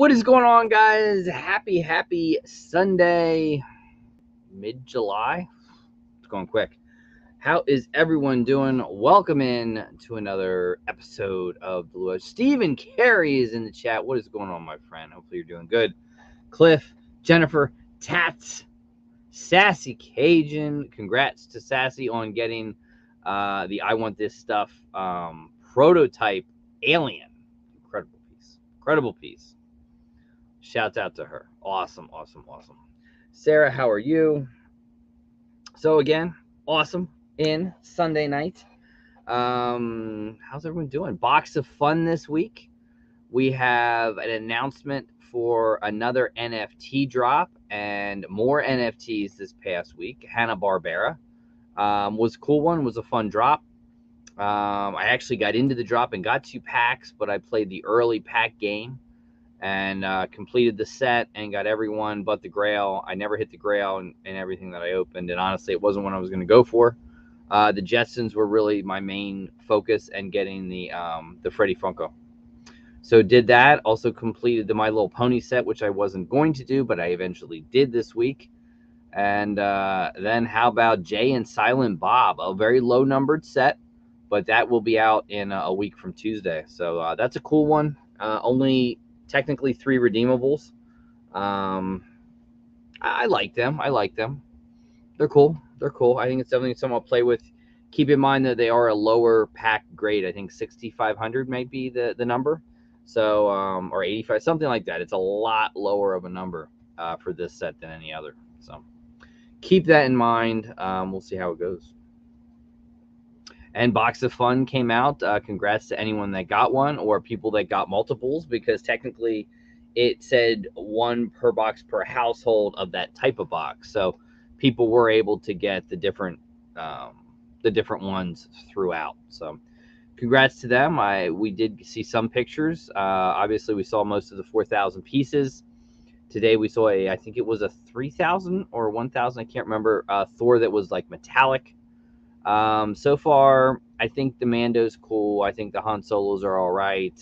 What is going on, guys? Happy Sunday, mid-July. It's going quick. How is everyone doing? Welcome in to another episode of the Luau. Stephen Carey is in the chat. What is going on, my friend? Hopefully you're doing good. Cliff, Jennifer, Tats, Sassy Cajun. Congrats to Sassy on getting the I Want This Stuff prototype alien. Incredible piece. Shouts out to her. Awesome. Sarah, how are you? So again, awesome in Sunday night. How's everyone doing? Box of fun this week. We have an announcement for another NFT drop and more NFTs this past week. Hanna-Barbera was a cool one, was a fun drop. I actually got into the drop and got 2 packs, but I played the early pack game and completed the set and got everyone but the Grail. I never hit the Grail and everything that I opened, and honestly, it wasn't what I was going to go for. The Jetsons were really my main focus, and getting the Freddy Funko. So did that. Also completed the My Little Pony set, which I wasn't going to do, but I eventually did this week. And then how about Jay and Silent Bob? A very low-numbered set, but that will be out in a week from Tuesday. So that's a cool one. Only technically 3 redeemables. I like them. They're cool. I think it's definitely something I'll play with. Keep in mind that they are a lower pack grade. I think 6,500 might be the number. So or 85, something like that. It's a lot lower of a number for this set than any other. So keep that in mind. We'll see how it goes. And Box of Fun came out. Congrats to anyone that got one, or people that got multiples, because technically it said 1 per box per household of that type of box. So people were able to get the different ones throughout. So congrats to them. We did see some pictures. Obviously, we saw most of the 4,000 pieces. Today we saw I think it was a 3,000 or 1,000. I can't remember. Thor that was like metallic. So far, I think the Mando's cool. I think the Han Solos are all right.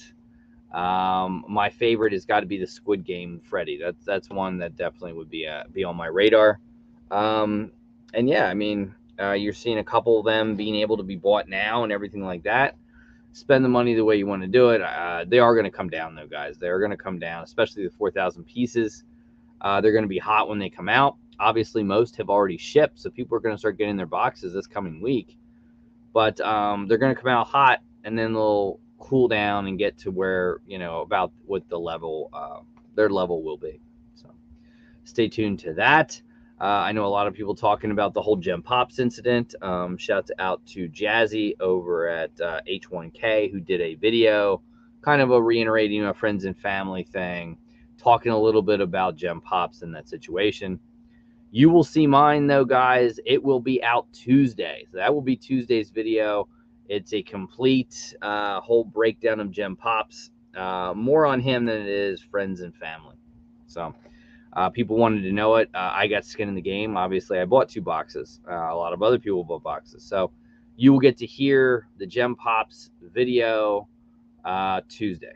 My favorite has got to be the Squid Game Freddy. That's one that definitely would be on my radar. And yeah, I mean, you're seeing a couple of them being able to be bought now and everything like that. Spend the money the way you want to do it. They are going to come down, though, guys. They are going to come down, especially the 4,000 pieces. They're going to be hot when they come out. Obviously, most have already shipped, so people are going to start getting their boxes this coming week. But they're going to come out hot, and then they'll cool down and get to where, about what the level, their level will be. So stay tuned to that. I know a lot of people talking about the whole Gem Pops incident. Shout out to Jazzy over at H1K, who did a video, kind of a reiterating a friends and family thing, talking a little bit about Gem Pops in that situation. You will see mine, though, guys. It will be out Tuesday. So that will be Tuesday's video. It's a complete whole breakdown of Gem Pops. More on him than it is friends and family. So people wanted to know it. I got skin in the game. Obviously, I bought 2 boxes. A lot of other people bought boxes. So you will get to hear the Gem Pops video Tuesday.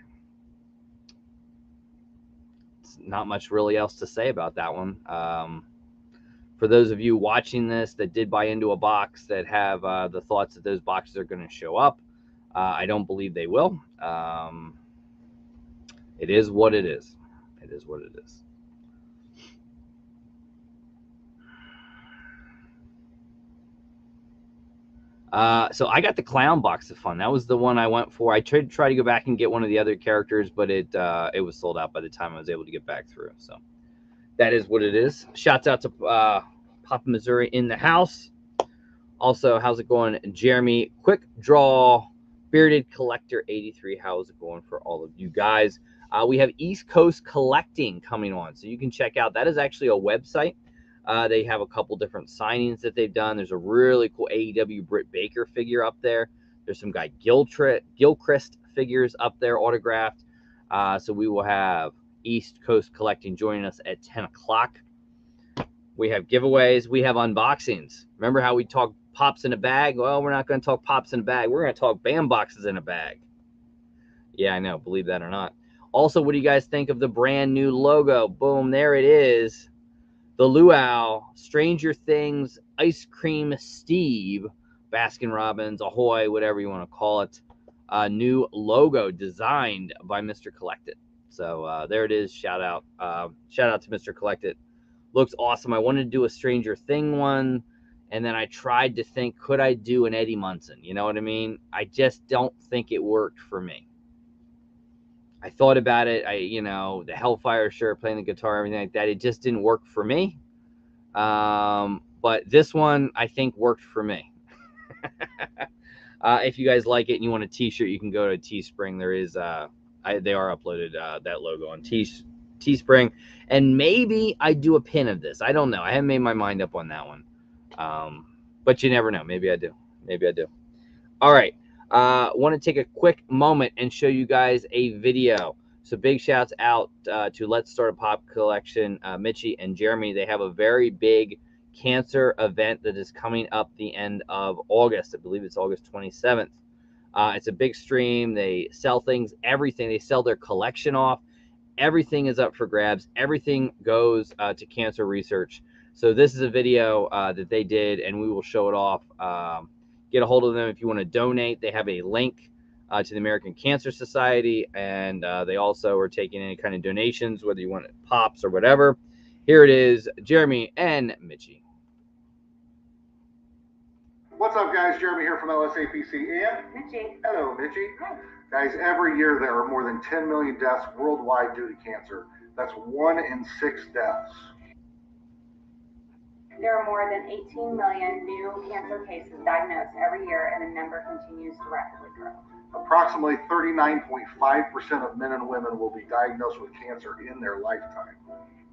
It's not much really else to say about that one. For those of you watching this that did buy into a box that have the thoughts that those boxes are going to show up, I don't believe they will. It is what it is. So I got the Clown Box of Fun. That was the one I went for. I tried to try to go back and get one of the other characters, but it was sold out by the time I was able to get back through. So that is what it is. Shouts out to Papa Missouri in the house. Also, how's it going, Jeremy? Quick Draw Bearded Collector 83. How's it going for all of you guys? We have East Coast Collecting coming on, so you can check out. That is actually a website. They have a couple different signings that they've done. There's a really cool AEW Britt Baker figure up there. There's some guy Gilchrist figures up there autographed. So we will have East Coast Collecting joining us at 10 o'clock. We have giveaways. We have unboxings. Remember how we talk pops in a bag? Well, we're not going to talk pops in a bag. We're going to talk BAM boxes in a bag. Yeah, I know. Believe that or not. Also, what do you guys think of the brand new logo? Boom, there it is. The Luau, Stranger Things, Ice Cream Steve, Baskin Robbins, Ahoy, whatever you want to call it. New logo designed by Mr. Collected. So there it is. Shout out to Mr. Collected. Looks awesome. I wanted to do a Stranger Thing one, and then I tried to think, could I do an Eddie Munson? You know what I mean? I just don't think it worked for me. I thought about it. The Hellfire shirt, playing the guitar, everything like that. It just didn't work for me. But this one, I think, worked for me. If you guys like it and you want a T-shirt, you can go to Teespring. There is, they are uploaded that logo on Teespring, and maybe I do a pin of this. I don't know. I haven't made my mind up on that one. But you never know. Maybe I do. Maybe I do. All right. Want to take a quick moment and show you guys a video. So big shouts out to Let's Start a Pop Collection, Mitchie and Jeremy. They have a very big cancer event that is coming up the end of August. I believe it's August 27th. It's a big stream. They sell things, everything. They sell their collection off. Everything is up for grabs. Everything goes to cancer research. So this is a video that they did, and we will show it off. Get a hold of them if you want to donate. They have a link to the American Cancer Society, and they also are taking any kind of donations, whether you want it pops or whatever. Here it is, Jeremy and Mitchie. What's up, guys? Jeremy here from LSAPC and Mitchie. Hello, Mitchie. Hi. Guys, every year there are more than 10 million deaths worldwide due to cancer. That's 1 in 6 deaths. There are more than 18 million new cancer cases diagnosed every year, and the number continues to rapidly grow. Approximately 39.5% of men and women will be diagnosed with cancer in their lifetime.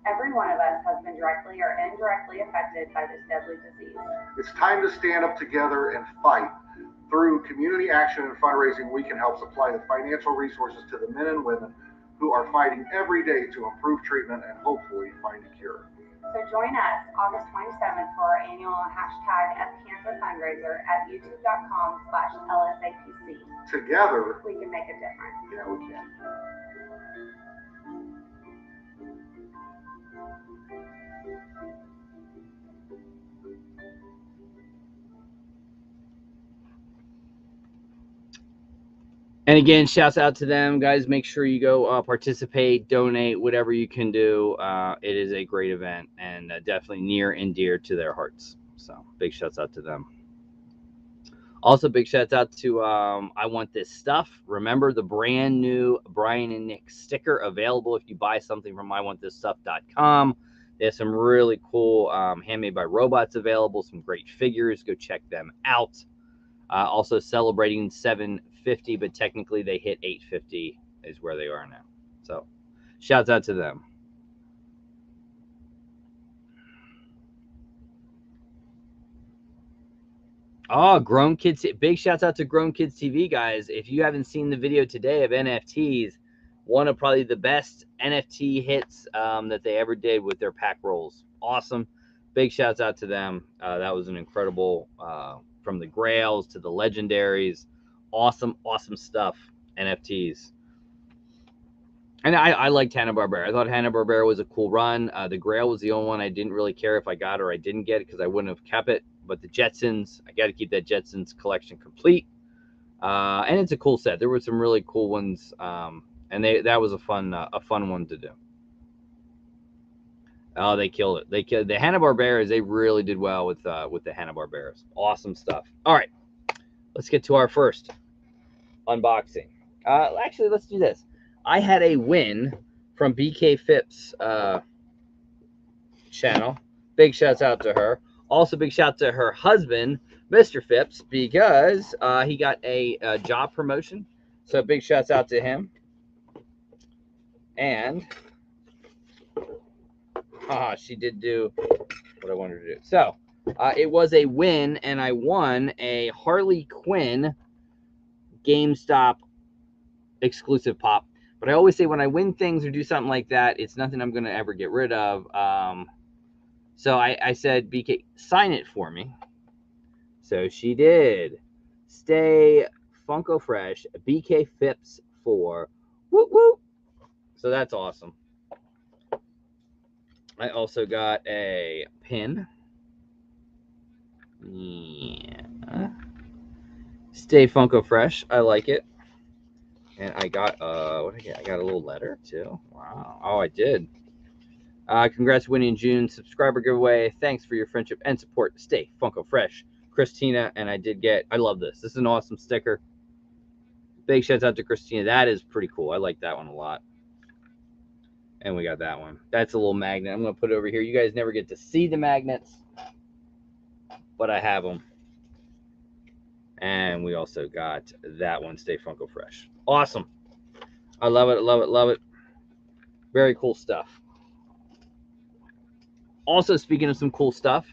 Every one of us has been directly or indirectly affected by this deadly disease. It's time to stand up together and fight. Through community action and fundraising, we can help supply the financial resources to the men and women who are fighting every day to improve treatment and hopefully find a cure. So join us August 27th for our annual #FCancer fundraiser at youtube.com/LSAPC. Together, we can make a difference. Yeah, we can. And again, shouts out to them, guys. Make sure you go participate, donate, whatever you can do. It is a great event and definitely near and dear to their hearts. So big shouts out to them. Also, big shouts out to I Want This Stuff. Remember the brand new Brian and Nick sticker available if you buy something from iwantthisstuff.com. They have some really cool handmade by robots available, some great figures. Go check them out. Also celebrating 750, but technically they hit 850 is where they are now. So shouts out to them. Oh, Grown Kids. Big shouts out to Grown Kids TV, guys. If you haven't seen the video today of NFTs, one of probably the best NFT hits that they ever did with their pack rolls. Awesome. Big shouts out to them. That was an incredible, from the Grails to the Legendaries. Awesome, awesome stuff. NFTs. And I liked Hanna-Barbera. I thought Hanna-Barbera was a cool run. The Grail was the only one I didn't really care if I got or I didn't get it because I wouldn't have kept it. But the Jetsons, I got to keep that Jetsons collection complete. And it's a cool set. There were some really cool ones, and that was a fun one to do. Oh, they killed it. They killed the Hanna-Barberas. They really did well with the Hanna-Barberas. Awesome stuff. All right, let's get to our first unboxing. Actually, let's do this. I had a win from BK Phipps channel. Big shouts out to her. Also, big shout to her husband, Mr. Phipps, because he got a job promotion. So big shouts out to him. And she did do what I wanted to do. So it was a win, and I won a Harley Quinn GameStop exclusive pop. But I always say when I win things or do something like that, it's nothing I'm going to ever get rid of. So I said, BK, sign it for me. So she did. Stay Funko Fresh, BK Phipps 4. Whoop, whoop. So that's awesome. I also got a pin. Yeah. Stay Funko Fresh. I like it. And I got what did I get? I got a little letter too. Wow. Oh, I did. Congrats, Winnie and June. Subscriber giveaway. Thanks for your friendship and support. Stay Funko Fresh. Christina, and I did get, I love this. This is an awesome sticker. Big shouts out to Christina. That is pretty cool. I like that one a lot. And we got that one. That's a little magnet. I'm going to put it over here. You guys never get to see the magnets, but I have them. And we also got that one, Stay Funko Fresh. Awesome. I love it, love it, love it. Very cool stuff. Also, speaking of some cool stuff,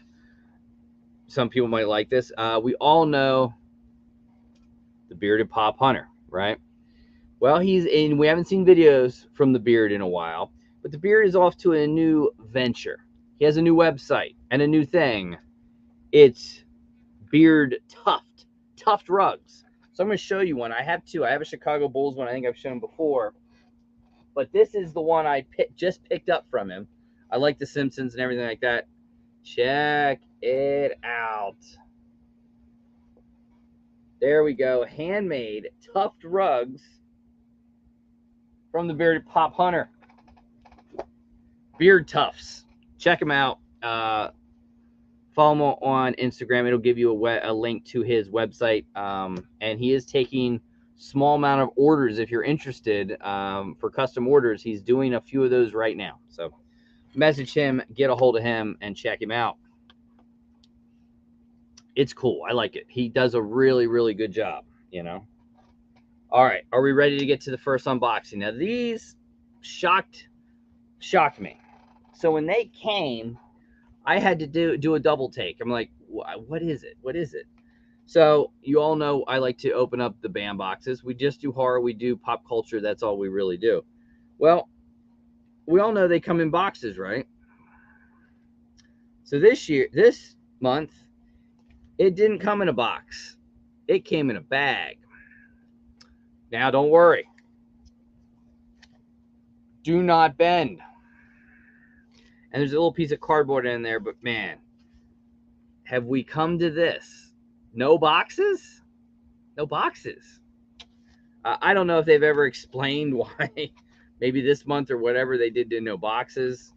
some people might like this. We all know the bearded pop hunter, right? Well, he's in. We haven't seen videos from the beard in a while, but the beard is off to a new venture. He has a new website and a new thing. It's Beard Tuft rugs. So I'm going to show you one. I have two. I have a Chicago Bulls one. I think I've shown before, but this is the one I just picked up from him. I like the Simpsons and everything like that. Check it out. There we go. Handmade tuft rugs from the Bearded Pop Hunter. Beard Tufts. Check him out. Follow him on Instagram. It'll give you a link to his website. And he is taking small amount of orders if you're interested for custom orders. He's doing a few of those right now. So message him, get a hold of him, and check him out. It's cool. I like it. He does a really, really good job, you know. All right. Are we ready to get to the first unboxing? Now, these shocked me. So when they came, I had to do a double take. I'm like, what is it? What is it? So you all know I like to open up the BAM boxes. We just do horror. We do pop culture. That's all we really do. Well, we all know they come in boxes, right? So this month, it didn't come in a box. It came in a bag. Now, don't worry. Do not bend. And there's a little piece of cardboard in there, but man, have we come to this? No boxes? No boxes. I don't know if they've ever explained why. Maybe this month or whatever they did no boxes.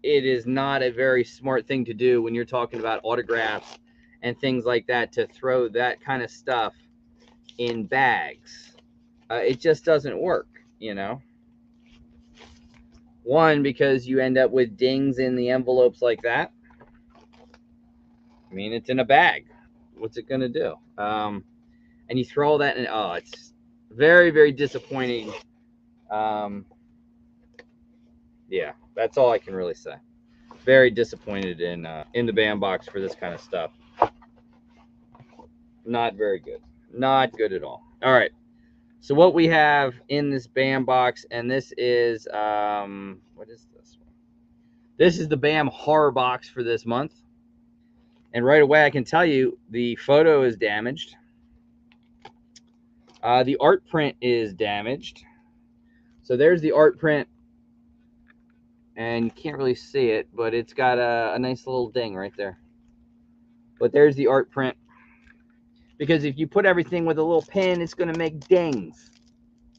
It is not a very smart thing to do when you're talking about autographs and things like that, to throw that kind of stuff in bags. It just doesn't work, you know. One, because you end up with dings in the envelopes like that. I mean, it's in a bag. What's it going to do? And you throw all that in. Oh, it's very, very disappointing. Yeah, that's all I can really say. Very disappointed in the BAM box for this kind of stuff. Not very good. Not good at all. All right. So what we have in this BAM box, and this is what is this one? This is the BAM horror box for this month. And right away I can tell you the photo is damaged. The art print is damaged. So there's the art print, and you can't really see it, but it's got a nice little ding right there. But there's the art print. Because if you put everything with a little pin, it's going to make dings.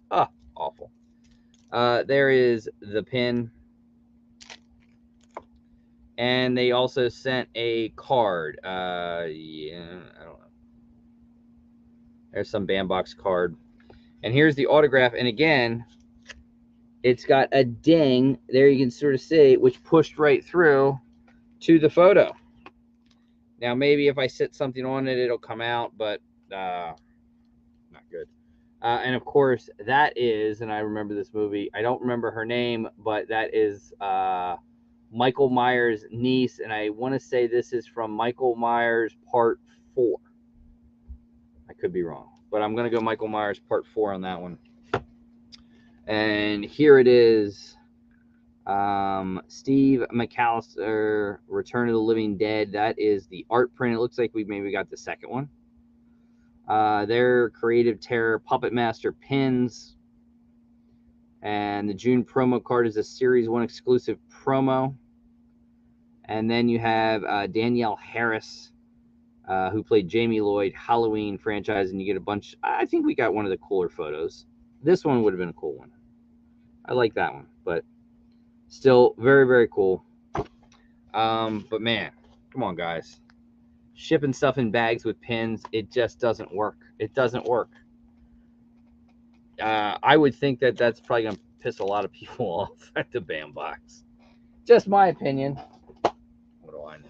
Oh, awful. There is the pin. And they also sent a card. Yeah, I don't know. There's some BAM box card. And here's the autograph. And again, it's got a ding. There you can sort of see, which pushed right through to the photo. Now, maybe if I sit something on it, it'll come out, but not good. And of course, that is, and I remember this movie, I don't remember her name, but that is Michael Myers' niece, and I want to say this is from Michael Myers Part 4. I could be wrong, but I'm going to go Michael Myers Part 4 on that one. And here it is. Steve McAllister, Return of the Living Dead. That is the art print. It looks like we maybe got the second one. Their Creative Terror Puppet Master pins. And the June promo card is a Series 1 exclusive promo. And then you have Danielle Harris, who played Jamie Lloyd, Halloween franchise, and you get a bunch. I think we got one of the cooler photos. This one would have been a cool one. I like that one, but still very, very cool. But man, come on, guys. Shipping stuff in bags with pins, it just doesn't work. It doesn't work. I would think that that's probably going to piss a lot of people off at the BAM box. Just my opinion. What do I know?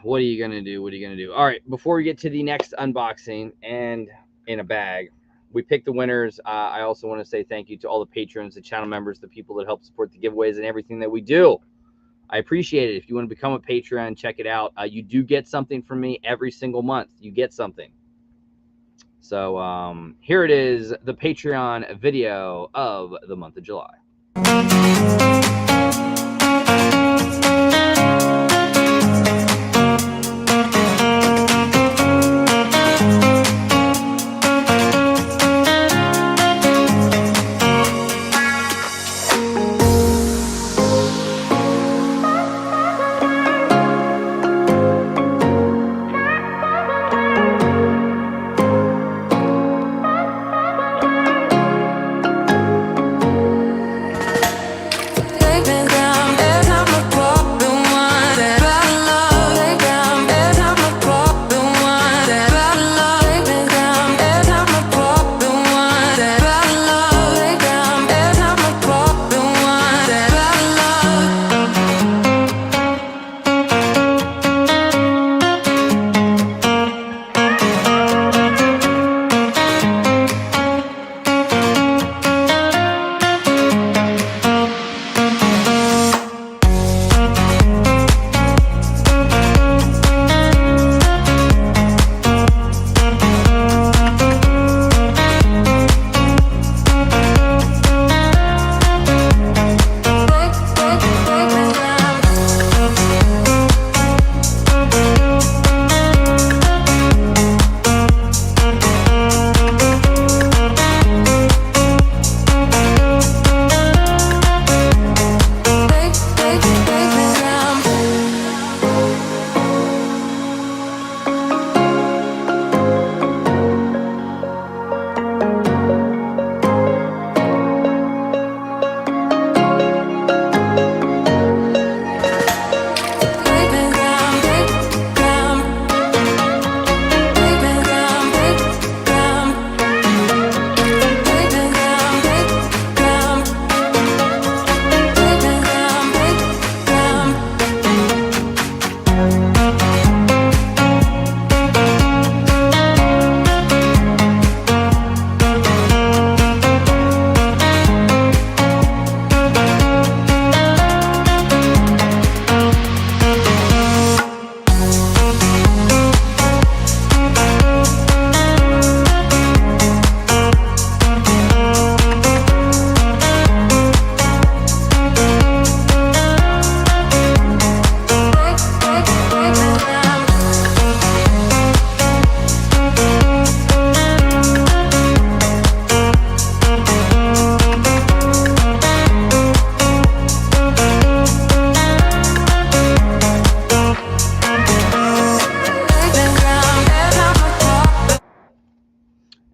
What are you going to do? What are you going to do? All right, before we get to the next unboxing and in a bag, we picked the winners. I also want to say thank you to all the patrons, the channel members, the people that help support the giveaways and everything that we do. I appreciate it. If you want to become a Patreon, check it out. You do get something from me every single month. You get something. So here it is, the Patreon video of the month of July.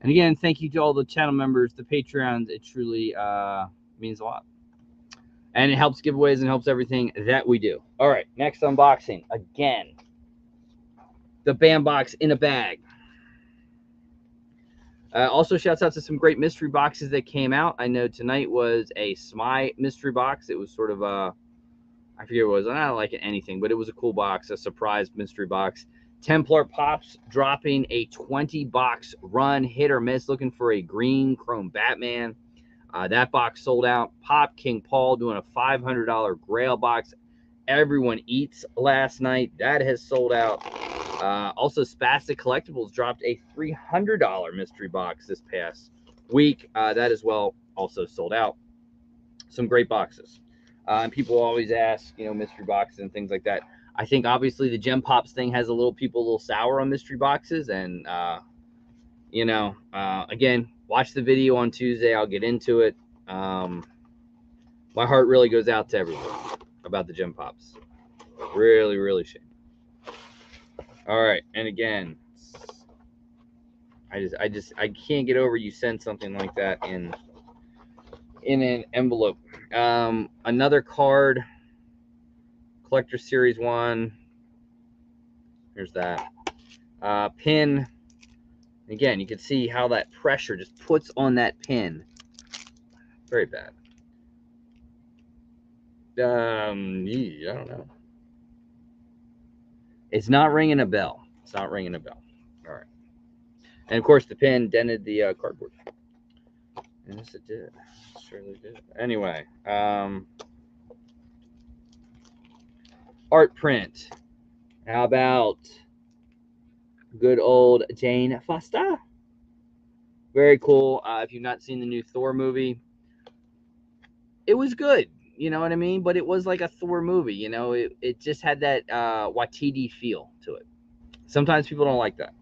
And again, thank you to all the channel members, the Patreons. It truly means a lot. And it helps giveaways and helps everything that we do. All right, next unboxing. Again, the BAM box in a bag. Also, shouts out to some great mystery boxes that came out. I know tonight was a SMI mystery box. It was sort of a, I forget what it was. I don't like anything, but it was a cool box, a surprise mystery box. Templar Pops dropping a 20-box run, hit or miss, looking for a green chrome Batman. That box sold out. Pop King Paul doing a $500 Grail box. Everyone Eats last night. That has sold out. Also, Spastic Collectibles dropped a $300 mystery box this past week. That as well also sold out. Some great boxes. And people always ask, mystery boxes and things like that. I think obviously the Gem Pops thing has people a little sour on mystery boxes, and you know, again, watch the video on Tuesday. I'll get into it. My heart really goes out to everyone about the gem pops. Really, really shame. All right, and again, I can't get over you send something like that in an envelope. Another card, Collector Series 1. Here's that. Pin. Again, you can see how that pressure just puts on that pin. Very bad. I don't know. It's not ringing a bell. It's not ringing a bell. All right. And of course, the pin dented the cardboard. And yes, it did. It surely did. Anyway, art print. How about good old Jane Foster? Very cool. If you've not seen the new Thor movie, it was good. You know what I mean? But it was like a Thor movie. You know, it just had that Watiti feel to it. Sometimes people don't like that.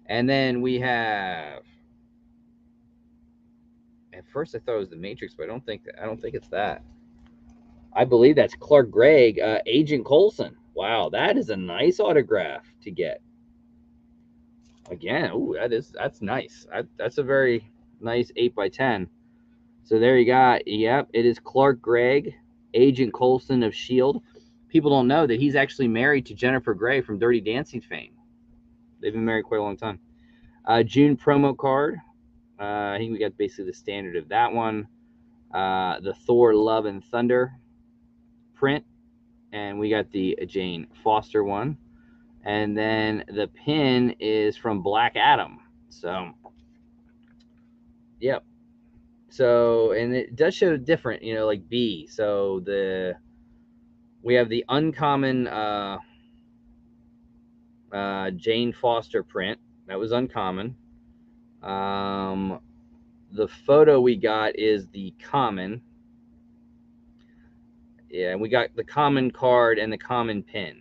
And then we have. At first, I thought it was the Matrix, but I don't think it's that. I believe that's Clark Gregg, Agent Coulson. Wow, that is a nice autograph to get. Again, ooh, that's nice. That's a very nice 8x10. So there you got. Yep, it is Clark Gregg, Agent Coulson of S.H.I.E.L.D. People don't know that he's actually married to Jennifer Grey from Dirty Dancing fame. They've been married quite a long time. June promo card. I think we got basically the standard of that one. The Thor Love and Thunder print. And we got the Jane Foster one. And then the pin is from Black Adam. So, yep. So, and it does show different, you know, like B. So we have the uncommon Jane Foster print. That was uncommon. The photo we got is the common. Yeah, we got the common card and the common pin.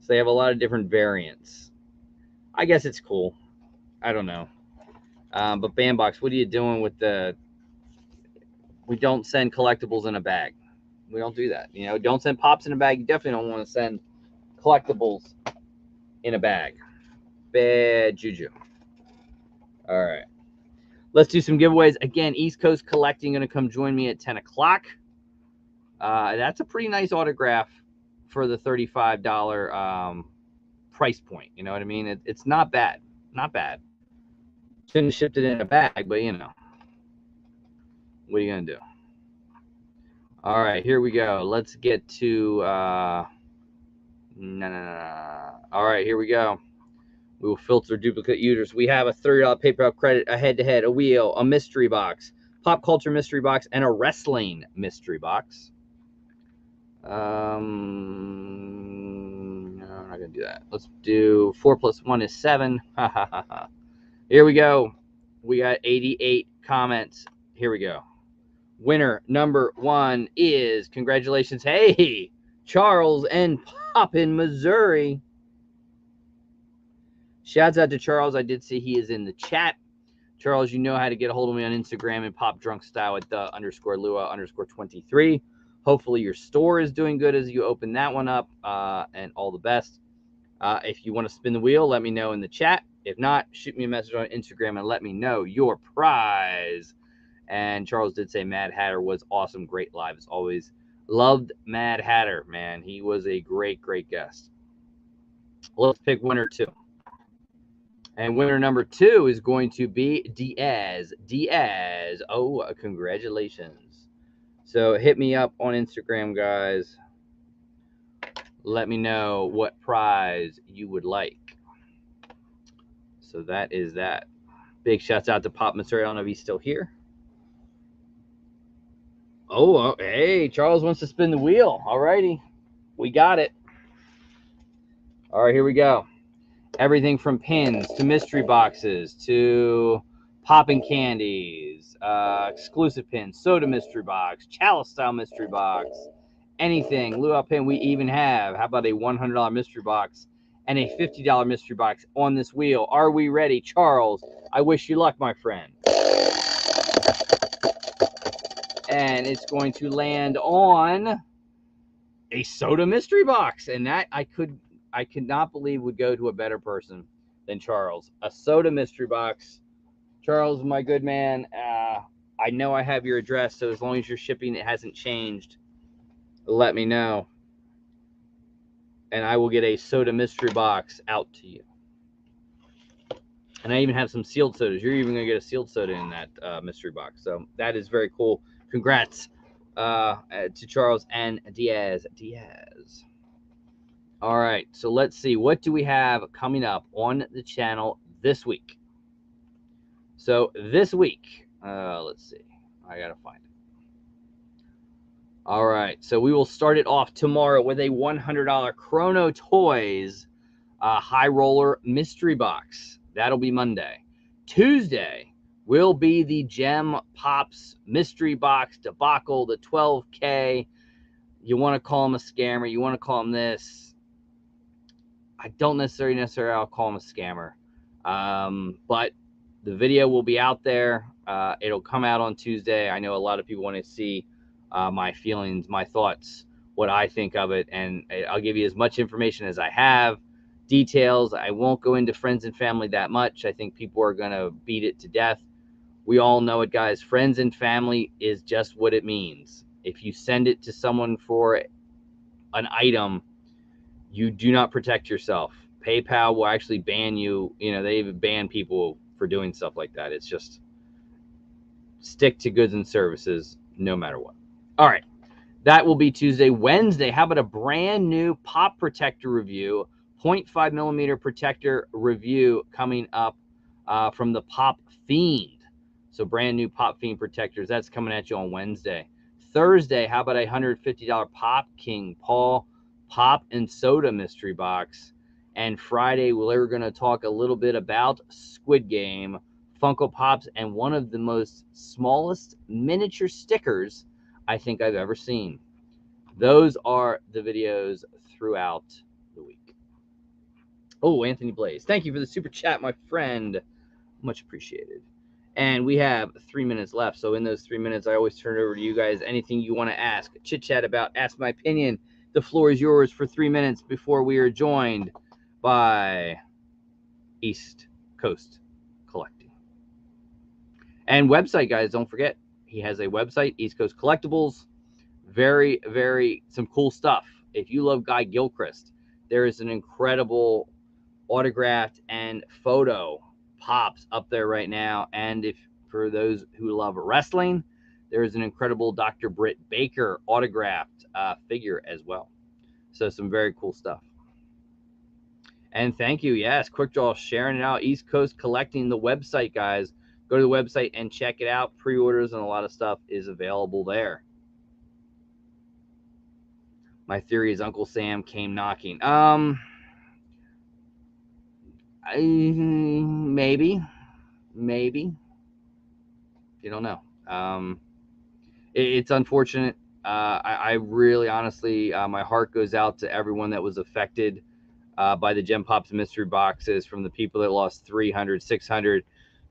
So they have a lot of different variants. I guess it's cool. I don't know. But Bandbox, what are you doing with the... We don't send collectibles in a bag. We don't do that. You know, don't send pops in a bag. You definitely don't want to send collectibles in a bag. Bad juju. All right. Let's do some giveaways. Again, East Coast Collecting going to come join me at 10 o'clock. That's a pretty nice autograph for the $35 price point. You know what I mean? It's not bad. Not bad. Shouldn't have shipped it in a bag, but you know. What are you going to do? All right, here we go. Let's get to... All right, here we go. We will filter duplicate users. We have a $30 PayPal credit, a head-to-head, a wheel, a mystery box, pop culture mystery box, and a wrestling mystery box. No, I'm not going to do that. Let's do 4 plus 1 is 7. Here we go. We got 88 comments. Here we go. Winner number 1 is, congratulations, hey, Charles and Pop in Missouri. Shouts out to Charles. I did see he is in the chat. Charles, you know how to get a hold of me on Instagram and Pop Drunk Style at _Luau_23. Hopefully your store is doing good as you open that one up, and all the best. If you want to spin the wheel, let me know in the chat. If not, shoot me a message on Instagram and let me know your prize. And Charles did say Mad Hatter was awesome. Great live as always. Loved Mad Hatter, man. He was a great, great guest. Let's pick winner 2. And winner number 2 is going to be Diaz. Diaz. Oh, congratulations. So hit me up on Instagram, guys. Let me know what prize you would like. So that is that. Big shouts out to Pop Missouri. I don't know if he's still here. Oh, hey, Charles wants to spin the wheel. All righty. We got it. All right, here we go. Everything from pins to mystery boxes to popping candies, exclusive pins, soda mystery box, chalice style mystery box, anything. Luau pin we even have. How about a $100 mystery box and a $50 mystery box on this wheel. Are we ready? Charles, I wish you luck, my friend. And it's going to land on a soda mystery box. And that I could not believe would go to a better person than Charles. A soda mystery box. Charles, my good man, I know I have your address, so as long as your shipping it hasn't changed, let me know. And I will get a soda mystery box out to you. And I even have some sealed sodas. You're even going to get a sealed soda in that mystery box. So that is very cool. Congrats to Charles and Diaz. All right. So let's see. What do we have coming up on the channel this week? So this week, let's see. I got to find it. All right. So we will start it off tomorrow with a $100 Chrono Toys High Roller Mystery Box. That'll be Monday. Tuesday will be the Gem Pops Mystery Box debacle, the 12K. You want to call him a scammer. You want to call him this. I don't necessarily I'll call him a scammer. But the video will be out there. It'll come out on Tuesday. I know a lot of people want to see my feelings, my thoughts, what I think of it. And I'll give you as much information as I have. Details. I won't go into friends and family that much. I think people are going to beat it to death. We all know it, guys. Friends and family is just what it means. If you send it to someone for an item, you do not protect yourself. PayPal will actually ban you. You know, they even ban people for doing stuff like that. It's just stick to goods and services no matter what. All right. That will be Tuesday. Wednesday, how about a brand new pop protector review? 0.5 millimeter protector review coming up from the Pop Fiend. So brand new Pop Fiend protectors. That's coming at you on Wednesday. Thursday, how about a $150 Pop King Paul Pop and Soda mystery box? And Friday, we're going to talk a little bit about Squid Game, Funko Pops, and one of the most smallest miniature stickers I think I've ever seen. Those are the videos throughout the week. Oh, Anthony Blaze, thank you for the super chat, my friend. Much appreciated. And we have 3 minutes left. So in those 3 minutes, I always turn it over to you guys. Anything you want to ask, chit chat about, ask my opinion. The floor is yours for 3 minutes before we are joined by East Coast Collecting. And website, guys, don't forget, he has a website, East Coast Collectibles. Very, very, some cool stuff. If you love Guy Gilchrist, there is an incredible autographed and photo pops up there right now. And if for those who love wrestling, there is an incredible Dr. Britt Baker autographed figure as well. So some very cool stuff. And thank you. Yes, Quick Draw sharing it out. East Coast Collecting, the website, guys. Go to the website and check it out. Pre-orders and a lot of stuff is available there. My theory is Uncle Sam came knocking. Maybe. You don't know. It's unfortunate. I really, honestly, my heart goes out to everyone that was affected by the Gem Pops mystery boxes, from the people that lost $300, $600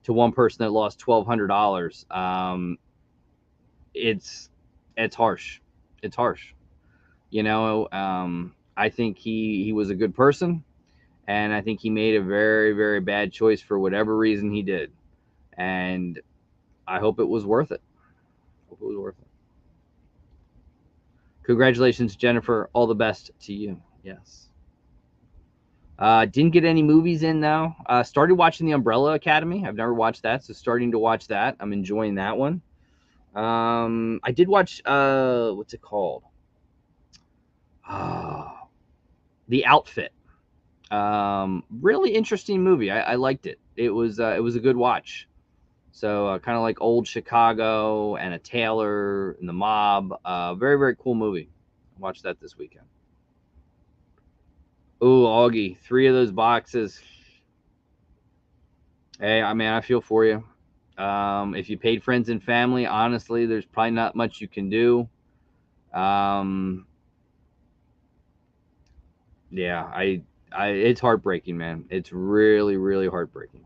to one person that lost $1,200. It's harsh. It's harsh. You know, I think he was a good person, and I think he made a very, very bad choice for whatever reason he did. And I hope it was worth it. Congratulations, Jennifer. All the best to you. Yes. Didn't get any movies in, though. Started watching The Umbrella Academy. I've never watched that, so starting to watch that. I'm enjoying that one. I did watch, what's it called? The Outfit. Really interesting movie. I liked it. It was a good watch. So kind of like old Chicago and a Taylor and the Mob. Very, very cool movie. I watched that this weekend. Ooh, Augie, 3 of those boxes. Hey, I mean, I feel for you. If you paid friends and family, honestly, there's probably not much you can do. Yeah, It's heartbreaking, man. It's really, really heartbreaking.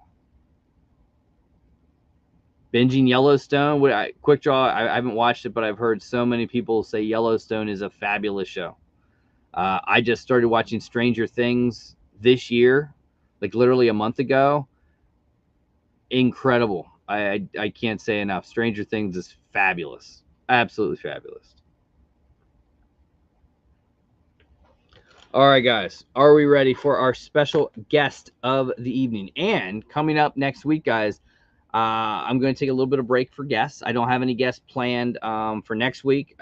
Binging Yellowstone. Quick draw. I haven't watched it, but I've heard so many people say Yellowstone is a fabulous show. I just started watching Stranger Things this year, like literally a month ago. Incredible. I can't say enough. Stranger Things is fabulous. Absolutely fabulous. All right, guys. Are we ready for our special guest of the evening? And coming up next week, guys, I'm going to take a little bit of break for guests. I don't have any guests planned for next week.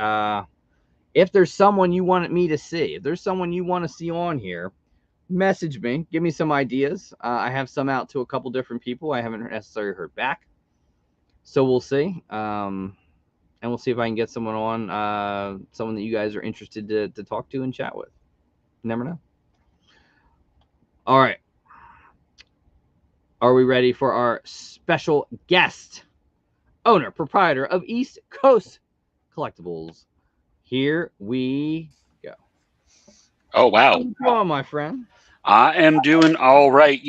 If there's someone you want me to see, if there's someone you want to see on here, message me. Give me some ideas. I have some out to a couple different people. I haven't necessarily heard back. So we'll see. And we'll see if I can get someone on, someone that you guys are interested to talk to and chat with. Never know. All right. Are we ready for our special guest? Owner, proprietor of East Coast Collectibles. Here we go. Oh, wow. How's it going, my friend? I am doing all right.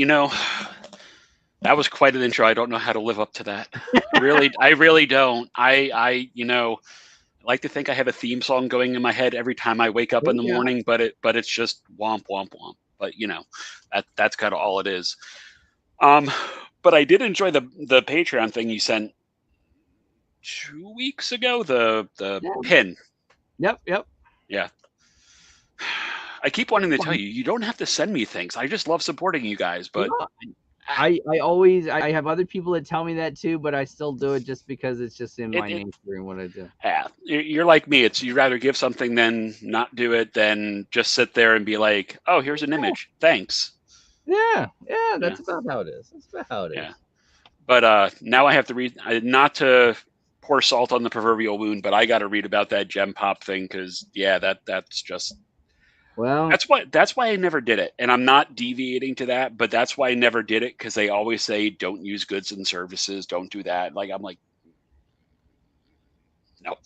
That was quite an intro. I don't know how to live up to that. I really don't. I like to think I have a theme song going in my head every time I wake up in the morning, but it's just womp womp womp. But that's kind of all it is. But I did enjoy the Patreon thing you sent 2 weeks ago. The pin. Yep. Yeah. I keep wanting to tell you, you don't have to send me things. I just love supporting you guys, but. I have other people that tell me that too, but I still do it just because it's just in my nature and what I do. Yeah, you're like me. You'd rather give something than not do it, than just sit there and be like, "Oh, here's an image. Thanks." Yeah. That's about how it is. Yeah, but now I have to read. Not to pour salt on the proverbial wound, but I got to read about that gem pop thing because that's just. Well, that's why I never did it, and I'm not deviating to that, but that's why I never did it because they always say don't use goods and services, don't do that. Like I'm like, no.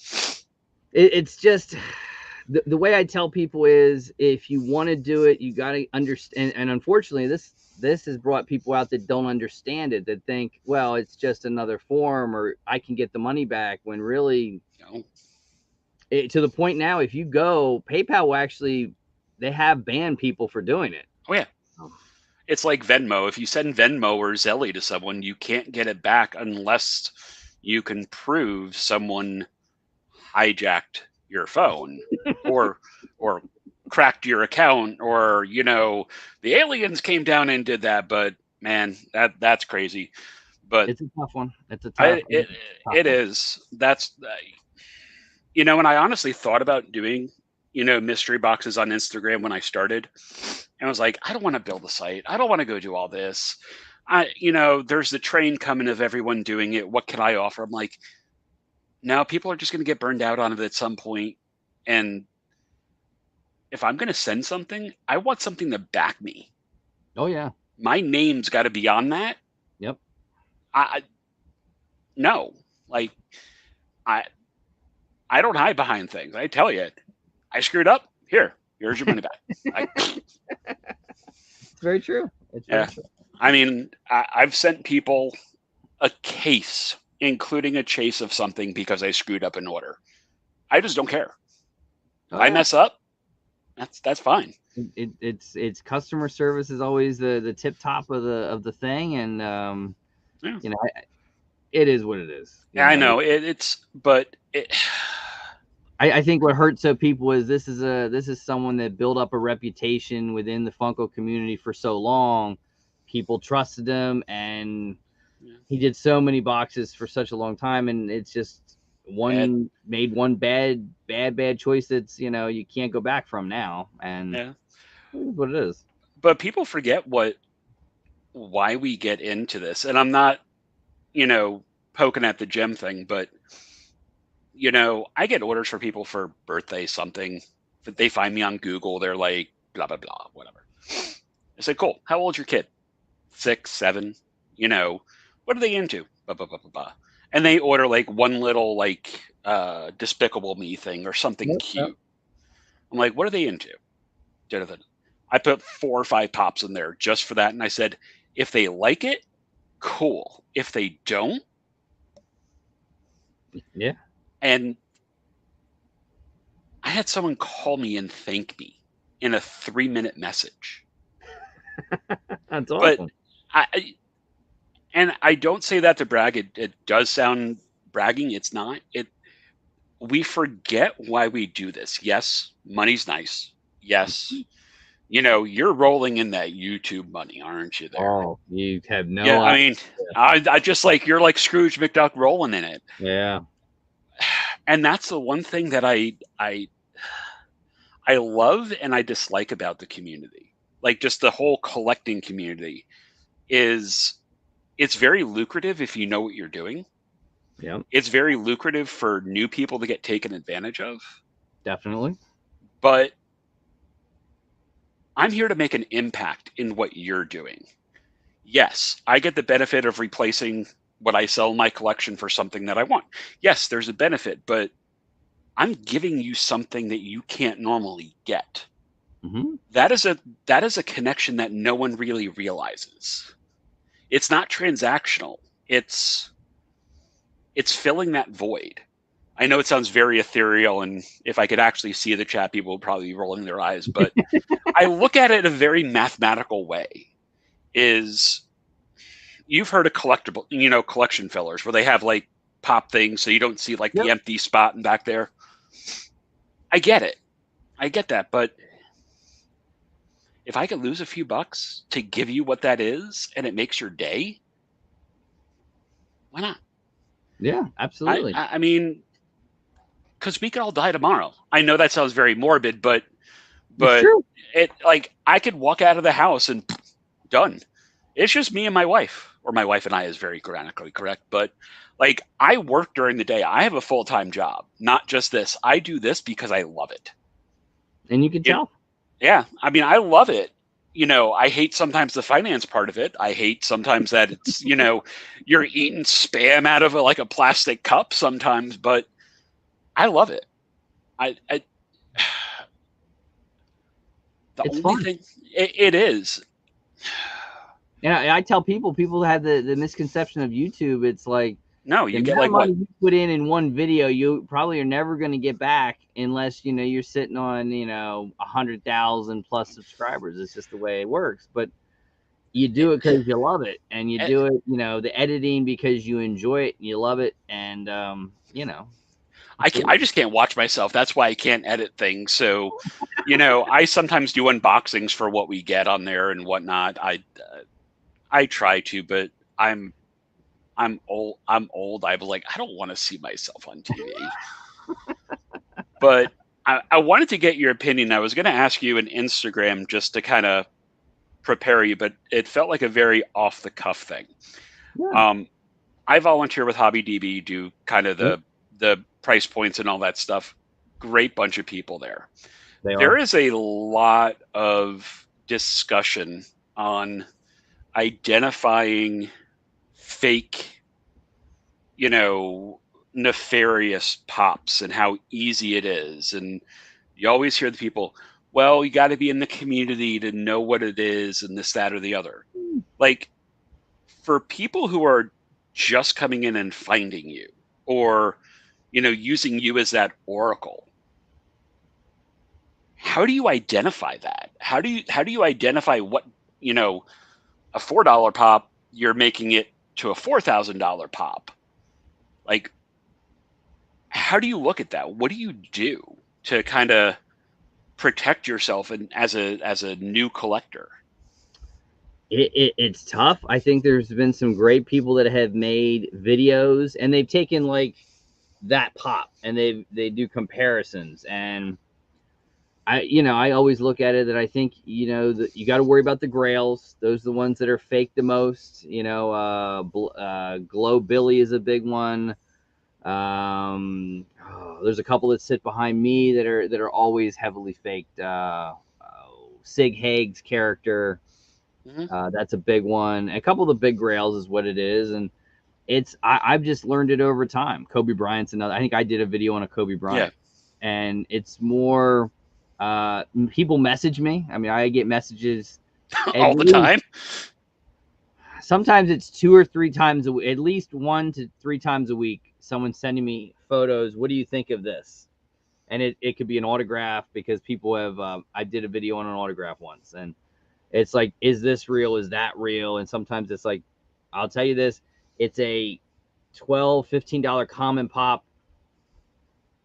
It's just the way I tell people is if you want to do it, you got to understand. And unfortunately, this has brought people out that don't understand it, that think, well, it's just another form, or I can get the money back. When really, to the point now, if you go, PayPal will actually. They have banned people for doing it. Oh, yeah. It's like Venmo. If you send Venmo or Zelly to someone, you can't get it back unless you can prove someone hijacked your phone or cracked your account, or the aliens came down and did that. But man, that's crazy. But it's a tough one. It's a tough. It is. That's and I honestly thought about doing mystery boxes on Instagram when I started, and I was like, I don't want to build a site. I don't want to go do all this. There's the train coming of everyone doing it. What can I offer? I'm like, no, people are just going to get burned out on it at some point. And if I'm going to send something, I want something to back me. Oh yeah. My name's got to be on that. Yep. No, like I don't hide behind things. I tell you, I screwed up. Here's your money back. It's very true. It's very true. I mean, I've sent people a case, including a chase of something, because I screwed up an order. I just don't care. If I mess up, that's fine. It's customer service is always the tip top of the thing, and it is what it is. Yeah, I know but I think what hurts so people is this is someone that built up a reputation within the Funko community for so long. People trusted him, and he did so many boxes for such a long time, and it's just made one bad choice that's you can't go back from now, and it is what it is. But people forget why we get into this, and I'm not poking at the gem thing, but I get orders for people for birthday something. If they find me on Google, they're like, blah, blah, blah, whatever. I say, cool. How old's your kid? 6, 7. What are they into? Blah, blah, blah, blah, blah. And they order like one little Despicable Me thing or something cute. I'm like, what are they into? I put 4 or 5 pops in there just for that. And I said, if they like it, cool. If they don't, Yeah. and I had someone call me and thank me in a 3-minute message. That's But awesome. I don't say that to brag. It does sound bragging. It's not. We forget why we do this. Yes, money's nice. Yes, you're rolling in that YouTube money, aren't you? There. Oh, you have no Yeah, I idea. mean, I just like you're like Scrooge McDuck rolling in it, Yeah. and that's the one thing that I love and I dislike about the community. Like just the whole collecting community is it's very lucrative if you know what you're doing. Yeah. It's very lucrative for new people to get taken advantage of. Definitely. But I'm here to make an impact in what you're doing. Yes, I get the benefit of replacing what I sell in my collection for something that I want. Yes, there's a benefit, but I'm giving you something that you can't normally get. Mm-hmm. That is a connection that no one really realizes. It's not transactional. It's filling that void. I know it sounds very ethereal, and if I could actually see the chat, people would probably be rolling their eyes, but I look at it in a very mathematical way. Is you've heard of collectible, collection fillers where they have like pop things so you don't see like the empty spot in back there. I get it. I get that, but if I could lose a few bucks to give you what that is and it makes your day, why not? Yeah, absolutely. I mean, because we could all die tomorrow. I know that sounds very morbid, but it like I could walk out of the house and done. It's just me and my wife, or my wife and I is very grammatically correct. But like I work during the day. I have a full-time job, not just this. I do this because I love it. And you can tell. Yeah, I mean, I love it. I hate sometimes the finance part of it. I hate sometimes that it's, you're eating spam out of a plastic cup sometimes, but I love it. The It's only fun. thing it is. Yeah, I tell people have the misconception of YouTube. It's like no, you get like money what you put in one video, you probably are never going to get back unless you're sitting on 100,000 plus subscribers. It's just the way it works. But you do it because you love it, and you do it, the editing because you enjoy it and you love it, and I just can't watch myself. That's why I can't edit things. So, I sometimes do unboxings for what we get on there and whatnot. I try to, but I'm old. I'm like, I don't want to see myself on TV. But I wanted to get your opinion. I was going to ask you an Instagram just to kind of prepare you, but it felt like a very off the cuff thing. Yeah. I volunteer with HobbyDB, do kind of the price points and all that stuff. Great bunch of people there. There is a lot of discussion on identifying fake, nefarious pops and how easy it is. And you always hear the people, well, you got to be in the community to know what it is and this, that, or the other. Like for people who are just coming in and finding you or, using you as that oracle, how do you identify that? How do you identify what, a $4 pop, you're making it to a $4,000 pop? Like, how do you look at that? What do you do to kind of protect yourself and as a new collector? It's tough. I think there's been some great people that have made videos and they've taken like that pop and they do comparisons, and I always look at it that I think that you got to worry about the grails. Those are the ones that are fake the most. Glow Billy is a big one. There's a couple that sit behind me that are always heavily faked. Sig Haig's character, that's a big one. A couple of the big grails is what it is, and I've just learned it over time. Kobe Bryant's another. I think I did a video on a Kobe Bryant, and it's more People message me. I mean, I get messages at all the least, time. sometimes it's 2 or 3 times at least 1 to 3 times a week. Someone's sending me photos. What do you think of this? And it could be an autograph, because people have. I did a video on an autograph once, and it's like, is this real? Is that real? And sometimes it's like, I'll tell you this: it's a $12-15 common pop.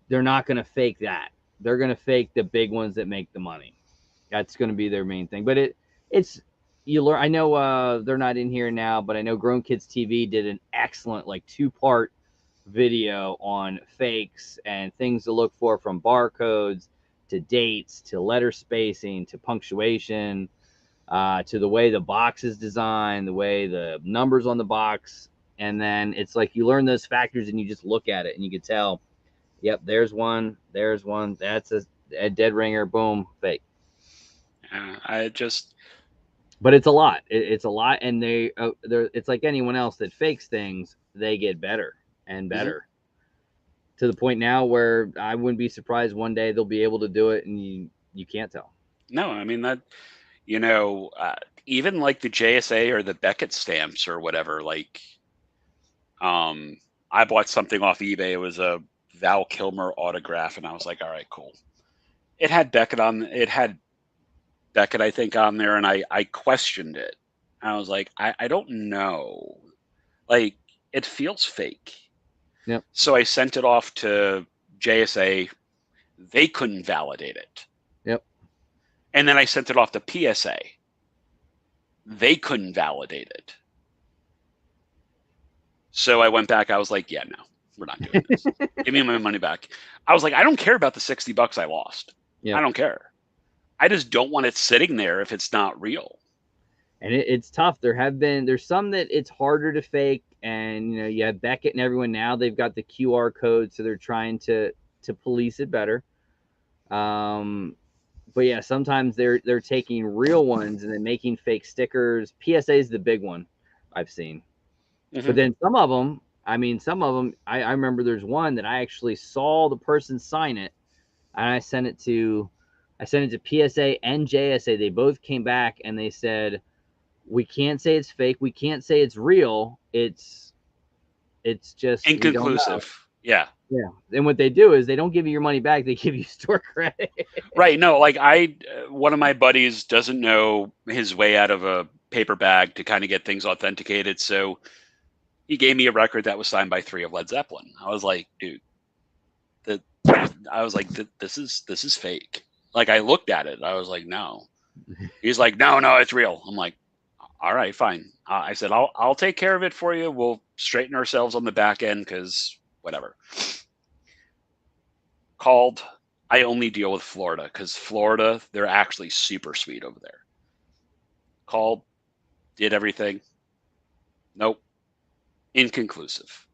They're not going to fake that. They're going to fake the big ones that make the money. That's going to be their main thing. But it's you learn. I know they're not in here now, but I know Grown Kids TV did an excellent, like, 2-part video on fakes and things to look for, from barcodes to dates to letter spacing to punctuation, to the way the box is designed, the way the numbers on the box. And then it's like you learn those factors and you just look at it and you can tell, yep, there's one, that's a dead ringer, boom, fake. But it's a lot. It's a lot, and they're it's like anyone else that fakes things, they get better and better, to the point now where I wouldn't be surprised one day they'll be able to do it and you can't tell. No, I mean that, even like the JSA or the Beckett stamps or whatever, like, I bought something off eBay. It was a Val Kilmer autograph, and I was like, all right, cool. It had Beckett, I think, on there, and I questioned it. I was like, I don't know. Like, it feels fake. Yep. So I sent it off to JSA. They couldn't validate it. Yep. And then I sent it off to PSA. They couldn't validate it. So I went back. I was like, yeah, no, we're not doing this. Give me my money back. I was like, I don't care about the $60 I lost. Yep. I don't care. I just don't want it sitting there if it's not real. And it's tough. There's some that it's harder to fake, and you have Beckett and everyone now. They've got the QR code, so they're trying to police it better. But yeah, sometimes they're taking real ones and then making fake stickers. PSA is the big one I've seen. Mm-hmm. But then some of them, I remember there's one that I actually saw the person sign it, and I sent it to PSA and JSA. They both came back and they said, we can't say it's fake. We can't say it's real. It's just inconclusive. Yeah. Yeah. And what they do is they don't give you your money back. They give you store credit. Right. No, like one of my buddies doesn't know his way out of a paper bag to kind of get things authenticated. So he gave me a record that was signed by 3 of Led Zeppelin. I was like, dude, this is fake. Like, I looked at it. I was like, no. He's like, no, it's real. I'm like, all right, fine. I said, I'll take care of it for you. We'll straighten ourselves on the back end, because whatever. Called. I only deal with Florida, because Florida, they're actually super sweet over there. Called. Did everything. Nope. Inconclusive.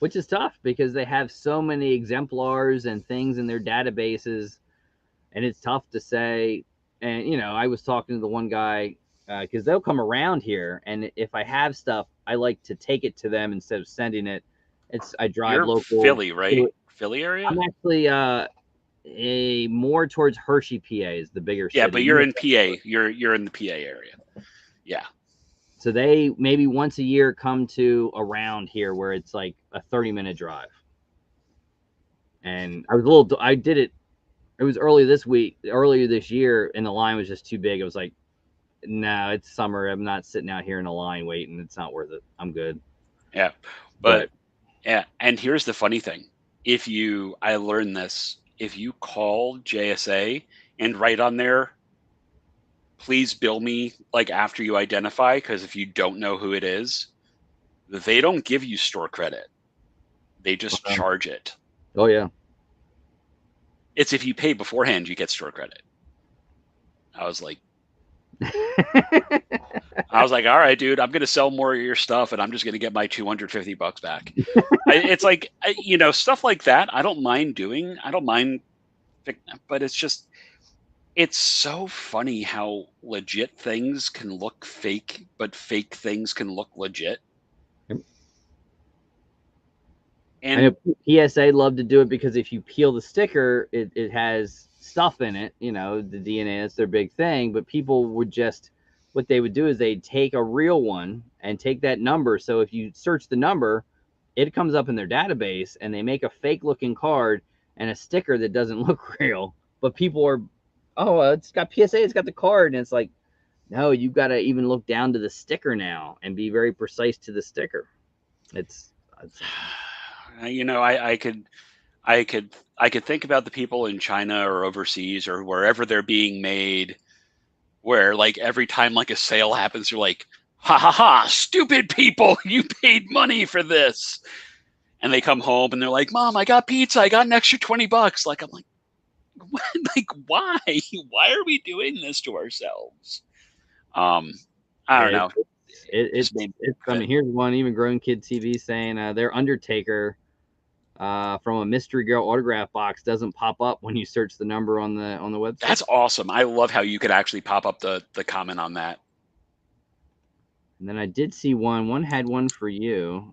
Which is tough, because they have so many exemplars and things in their databases, and it's tough to say. And I was talking to the one guy, because they'll come around here, and if I have stuff, I like to take it to them instead of sending it. I drive You're local. Philly, right? Philly area? I'm actually a more towards Hershey, PA is the bigger city. Yeah, but you're in PA. You're in the PA area. Yeah. So they maybe once a year come to around here, where it's like a 30-minute drive. And I did it. It was earlier this year, and the line was just too big. It was like, no, it's summer. I'm not sitting out here in a line waiting. It's not worth it. I'm good. Yeah. But yeah. And here's the funny thing. I learned this, if you call JSA and write on there, please bill me like after you identify, because if you don't know who it is, they don't give you store credit. They just charge it. Oh yeah. It's if you pay beforehand, you get store credit. I was like, all right, dude, I'm going to sell more of your stuff, and I'm just going to get my $250 back. It's like, stuff like that. I don't mind doing. I don't mind, but it's so funny how legit things can look fake, but fake things can look legit. Yep. I know PSA love to do it because if you peel the sticker, it has stuff in it, the DNA, that's their big thing. But people would what they would do is they'd take a real one and take that number. So if you search the number, it comes up in their database, and they make a fake looking card and a sticker that doesn't look real. But people are, it's got PSA, it's got the card. And it's like, no, you've got to even look down to the sticker now and be very precise to the sticker. It's I could think about the people in China or overseas or wherever they're being made, where like every time like a sale happens, you're like, ha ha ha, stupid people, you paid money for this. And they come home and they're like, Mom, I got pizza, I got an extra $20. Like, I'm like, what? Like, why? Why are we doing this to ourselves? I don't know. It's I mean, here's one, even Grown Kid TV saying their Undertaker from a Mystery Girl autograph box doesn't pop up when you search the number on the website. That's awesome. I love how you could actually pop up the comment on that. And then I did see one had one for you.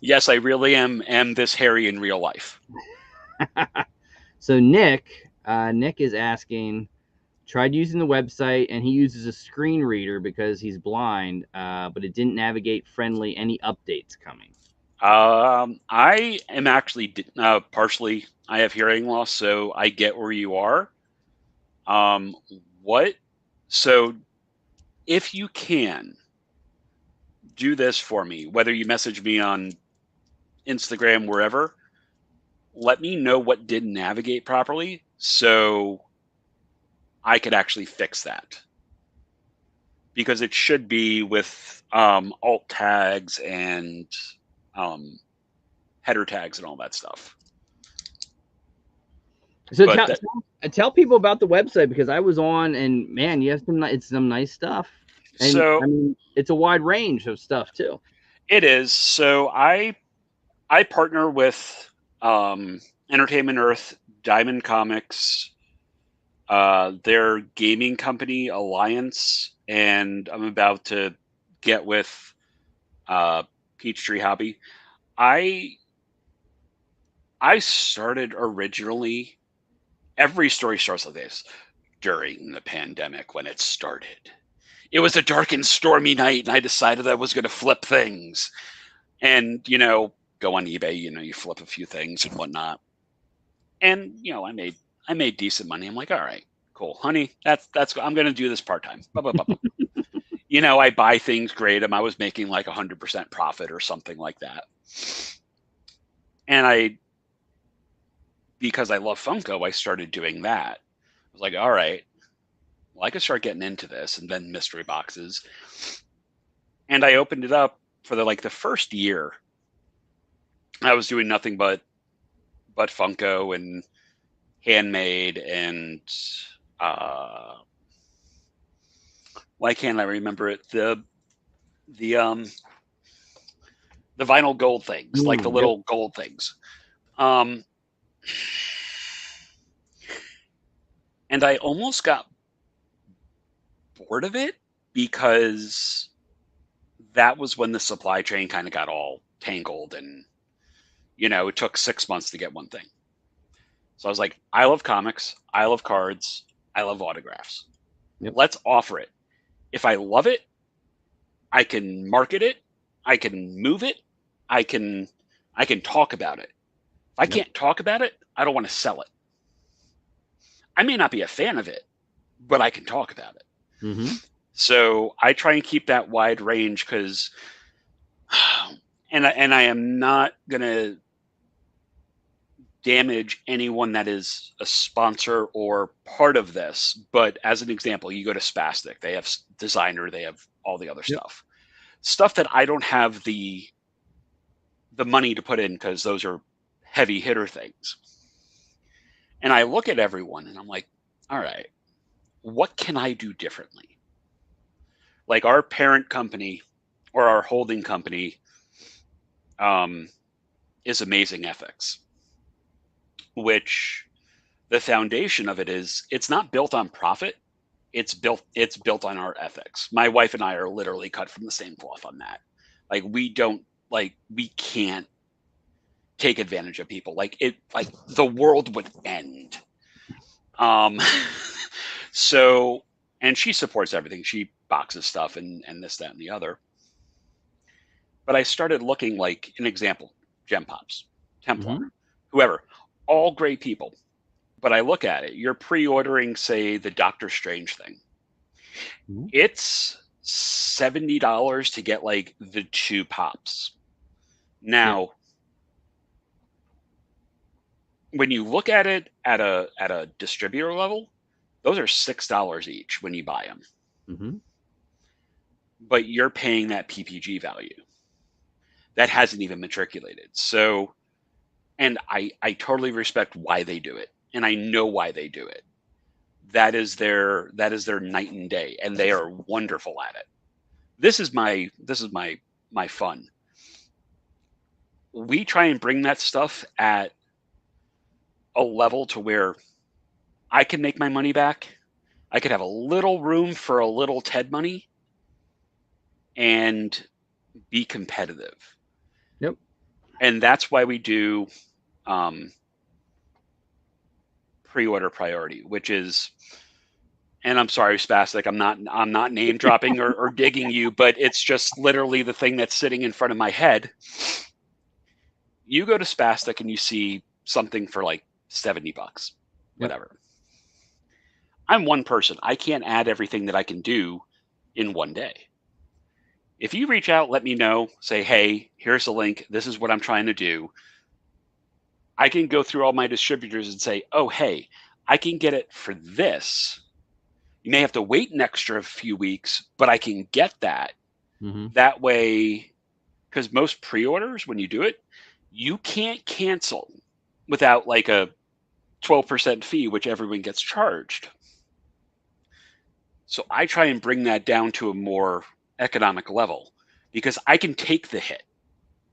Yes, I really am this hairy in real life. So Nick is asking, tried using the website and he uses a screen reader because he's blind, but it didn't navigate friendly. Any updates coming? I am actually partially, I have hearing loss, so I get where you are. So if you can do this for me, whether you message me on Instagram, wherever, let me know what didn't navigate properly so I could actually fix that. Because it should be with alt tags and header tags and all that stuff. So tell people about the website, because I was on, and man, you have some nice stuff. And so I mean, it's a wide range of stuff too. It is. So I partner with Entertainment Earth, Diamond Comics, their gaming company Alliance, and I'm about to get with Peachtree Hobby. I started originally, every story starts like this, during the pandemic when it started. It was a dark and stormy night, and I decided I was going to flip things. And, go on eBay, you flip a few things and whatnot. And, I made decent money. I'm like, all right, cool, honey, that's I'm going to do this part-time. I buy things, grade them. I was making like 100% profit or something like that. And because I love Funko, I started doing that. I was like, all right, well, I could start getting into this, and then mystery boxes. And I opened it up for the first year. I was doing nothing but Funko and handmade and why can't I remember it? The vinyl gold things, like the little gold things. And I almost got bored of it because that was when the supply chain kind of got all tangled, and it took 6 months to get one thing. So I was like, I love comics, I love cards, I love autographs. Yep. Let's offer it. If I love it, I can market it, I can move it, I can talk about it. If I can't talk about it, I don't want to sell it. I may not be a fan of it, but I can talk about it. Mm-hmm. So I try and keep that wide range because, and I am not gonna damage anyone that is a sponsor or part of this. But as an example, you go to Spastic, they have Designer, they have all the other stuff that I don't have the money to put in because those are heavy hitter things. And I look at everyone and I'm like, all right, what can I do differently? Like our parent company or our holding company is Amazing Ethics, which the foundation of it is, it's not built on profit. It's built on our ethics. My wife and I are literally cut from the same cloth on that. Like we don't like we can't take advantage of people. Like the world would end. So, and she supports everything. She boxes stuff and this, that, and the other. But I started looking, like an example, Gem Pops, Templar, whoever, all great people. But I look at it, you're pre-ordering, say, the Doctor Strange thing. It's $70 to get like the 2 pops. Now, when you look at it at a distributor level, those are $6 each when you buy them. But you're paying that PPG value that hasn't even matriculated. So, and I totally respect why they do it, and I know why they do it. That is their night and day, and they are wonderful at it. This is my fun. We try and bring that stuff at a level to where I can make my money back. I could have a little room for a little TED money and be competitive. Yep. And that's why we do pre-order priority, which is, and I'm sorry, Spastic, I'm not name dropping or digging you, but it's just literally the thing that's sitting in front of my head. You go to Spastic and you see something for like $70, whatever. Yep. I'm one person. I can't add everything that I can do in one day. If you reach out, let me know, say, hey, here's the link. This is what I'm trying to do. I can go through all my distributors and say, oh, hey, I can get it for this. You may have to wait an extra few weeks, but I can get that. That way, because most pre-orders, when you do it, you can't cancel without like a 12% fee, which everyone gets charged. So I try and bring that down to a more economic level because I can take the hit.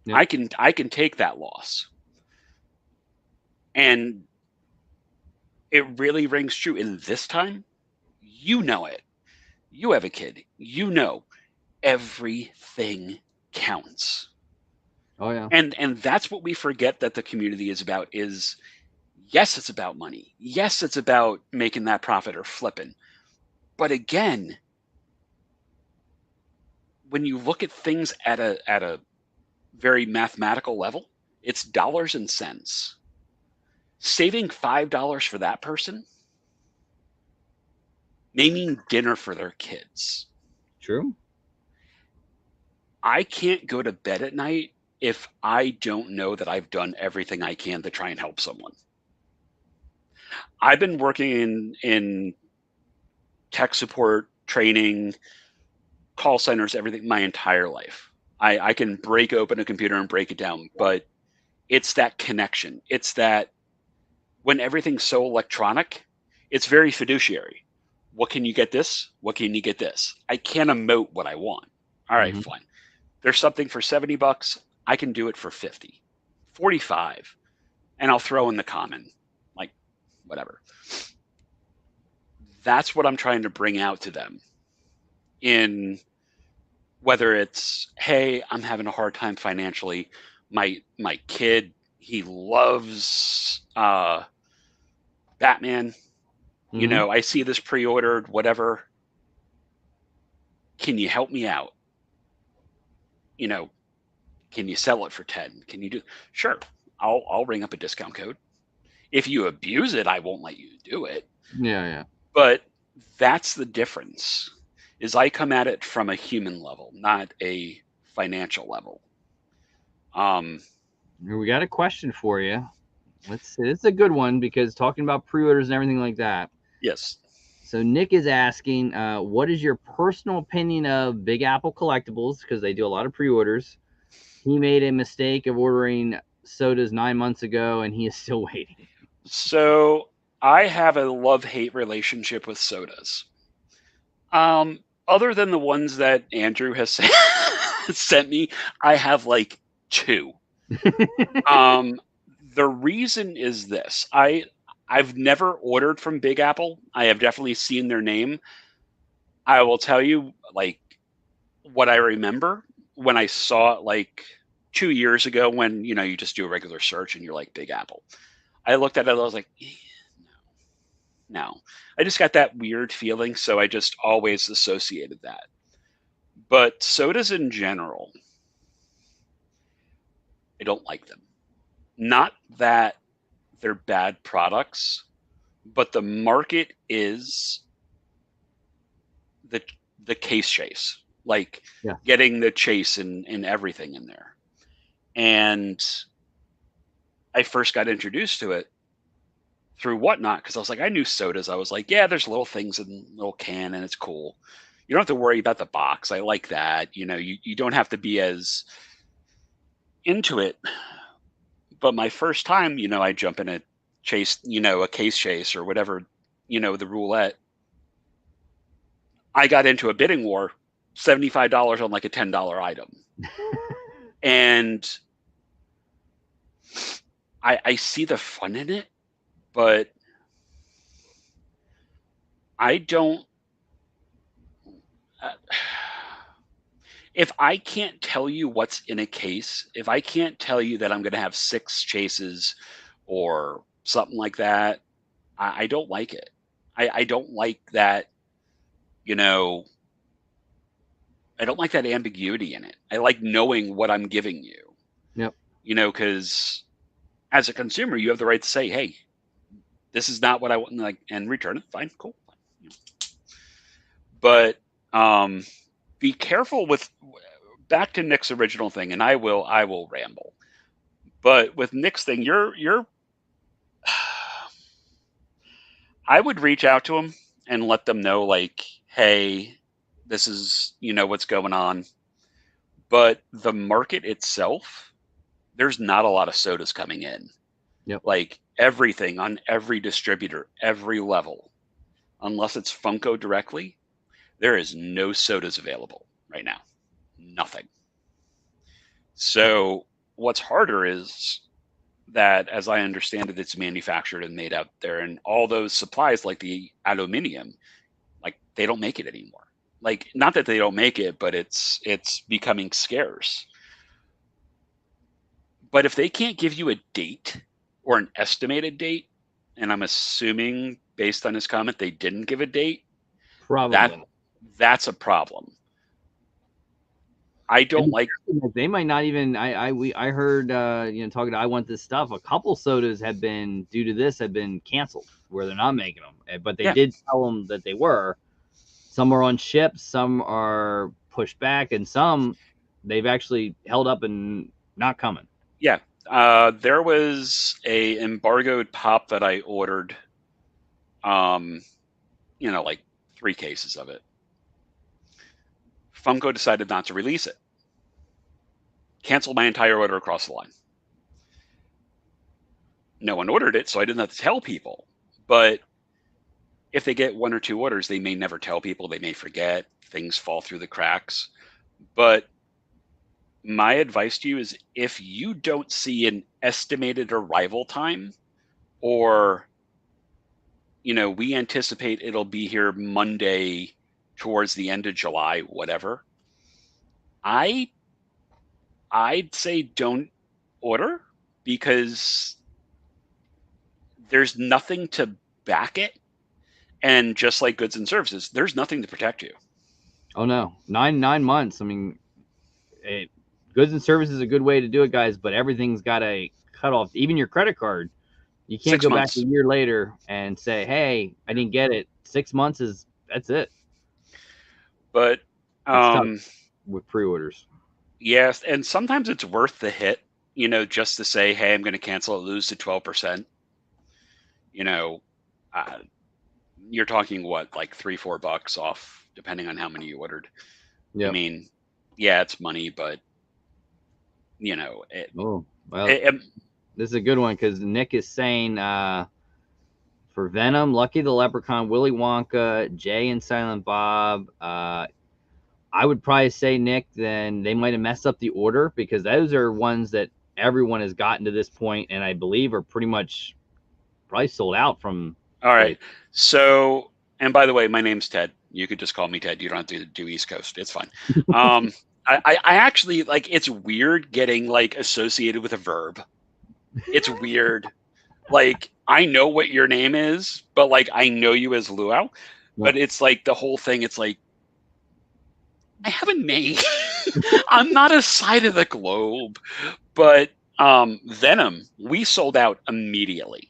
Yep. I can take that loss. And it really rings true in this time. You know it. You have a kid. You know everything counts. Oh yeah. And that's what we forget that the community is about is, yes, it's about money. Yes, it's about making that profit or flipping. But again, when you look at things at a very mathematical level, it's dollars and cents. Saving $5 for that person may mean dinner for their kids. True. I can't go to bed at night if I don't know that I've done everything I can to try and help someone. I've been working in tech support, training, call centers, everything my entire life. I can break open a computer and break it down, but it's that connection. It's that when everything's so electronic, it's very fiduciary. What can you get this? What can you get this? I can't emote what I want. All right, fine. There's something for $70. I can do it for 50, 45, and I'll throw in the common, like whatever. That's what I'm trying to bring out to them in whether it's, hey, I'm having a hard time financially. My kid, he loves Batman. You know, I see this pre-ordered, whatever. Can you help me out? You know, can you sell it for 10? Can you do? Sure, I'll ring up a discount code. If you abuse it, I won't let you do it. Yeah. But that's the difference. Is I come at it from a human level, not a financial level. We got a question for you. It's a good one because talking about pre-orders and everything like that. Yes. So Nick is asking, what is your personal opinion of Big Apple Collectibles? Because they do a lot of pre-orders. He made a mistake of ordering sodas 9 months ago, and he is still waiting. So I have a love-hate relationship with sodas. Other than the ones that Andrew has sent me, I have like 2. The reason is this. I've never ordered from Big Apple. I have definitely seen their name. I will tell you, like, what I remember when I saw it like 2 years ago when, you just do a regular search and you're like Big Apple. I looked at it, I was like, no. I just got that weird feeling, so I just always associated that. But sodas in general, I don't like them. Not that they're bad products, but the market is the case chase, like getting the chase and everything in there. And I first got introduced to it through Whatnot because I was like, I knew sodas. I was like, yeah, there's little things in little can and it's cool. You don't have to worry about the box. I like that. You don't have to be as into it. But my first time, I jump in a chase, a case chase or whatever, the roulette. I got into a bidding war, $75 on like a $10 item. And I see the fun in it, but I don't. If I can't tell you what's in a case, if I can't tell you that I'm going to have 6 chases or something like that, I don't like it. I don't like that, I don't like that ambiguity in it. I like knowing what I'm giving you. Yep. Because as a consumer, you have the right to say, hey, this is not what I want, and return it. Fine, cool. But be careful with, back to Nick's original thing, and I will ramble. But with Nick's thing, you're I would reach out to him and let them know, like, hey, this is, what's going on. But the market itself, there's not a lot of sodas coming in. Yep. Like everything on every distributor, every level, unless it's Funko directly, there is no sodas available right now. Nothing. So what's harder is that, as I understand it, it's manufactured and made out there, and all those supplies, like the aluminum, like they don't make it anymore. Like, not that they don't make it, but it's becoming scarce. But if they can't give you a date or an estimated date, and I'm assuming based on his comment they didn't give a date, probably that's a problem. I don't like. They might not even. I heard talking to I Want This Stuff. A couple sodas have been, due to this, have been canceled where they're not making them. But they did tell them that they were. Some are on ships, some are pushed back, and some they've actually held up and not coming. Yeah, there was a embargoed pop that I ordered. Like 3 cases of it. Funko decided not to release it. Canceled my entire order across the line. No one ordered it, so I didn't have to tell people. But if they get 1 or 2 orders, they may never tell people. They may forget. Things fall through the cracks. But my advice to you is, if you don't see an estimated arrival time, or, we anticipate it'll be here Monday towards the end of July, whatever, I'd say don't order, because there's nothing to back it. And just like goods and services, there's nothing to protect you. Oh no, 9 months. I mean, goods and services is a good way to do it, guys. But everything's got a cutoff. Even your credit card, you can't 6 go months. back a year later and say, "Hey, I didn't get it." 6 months that's it. But with pre-orders, yes, and sometimes it's worth the hit, just to say, "Hey, I'm going to cancel it, lose to 12%." You're talking what, like $3-4 off, depending on how many you ordered. Yeah. I mean, yeah, it's money, but this is a good one, because Nick is saying for Venom, Lucky the Leprechaun, Willy Wonka, Jay and Silent Bob. I would probably say, Nick, then they might have messed up the order, because those are ones that everyone has gotten to this point, and I believe are pretty much probably sold out from. All right. So, and by the way, my name's Ted. You could just call me Ted. You don't have to do East Coast. It's fine. I actually like. It's weird getting like associated with a verb. It's weird. Like I know what your name is, but like I know you as Luau. But it's like the whole thing. It's like I have a name. I'm not a side of the globe. But Venom, we sold out immediately.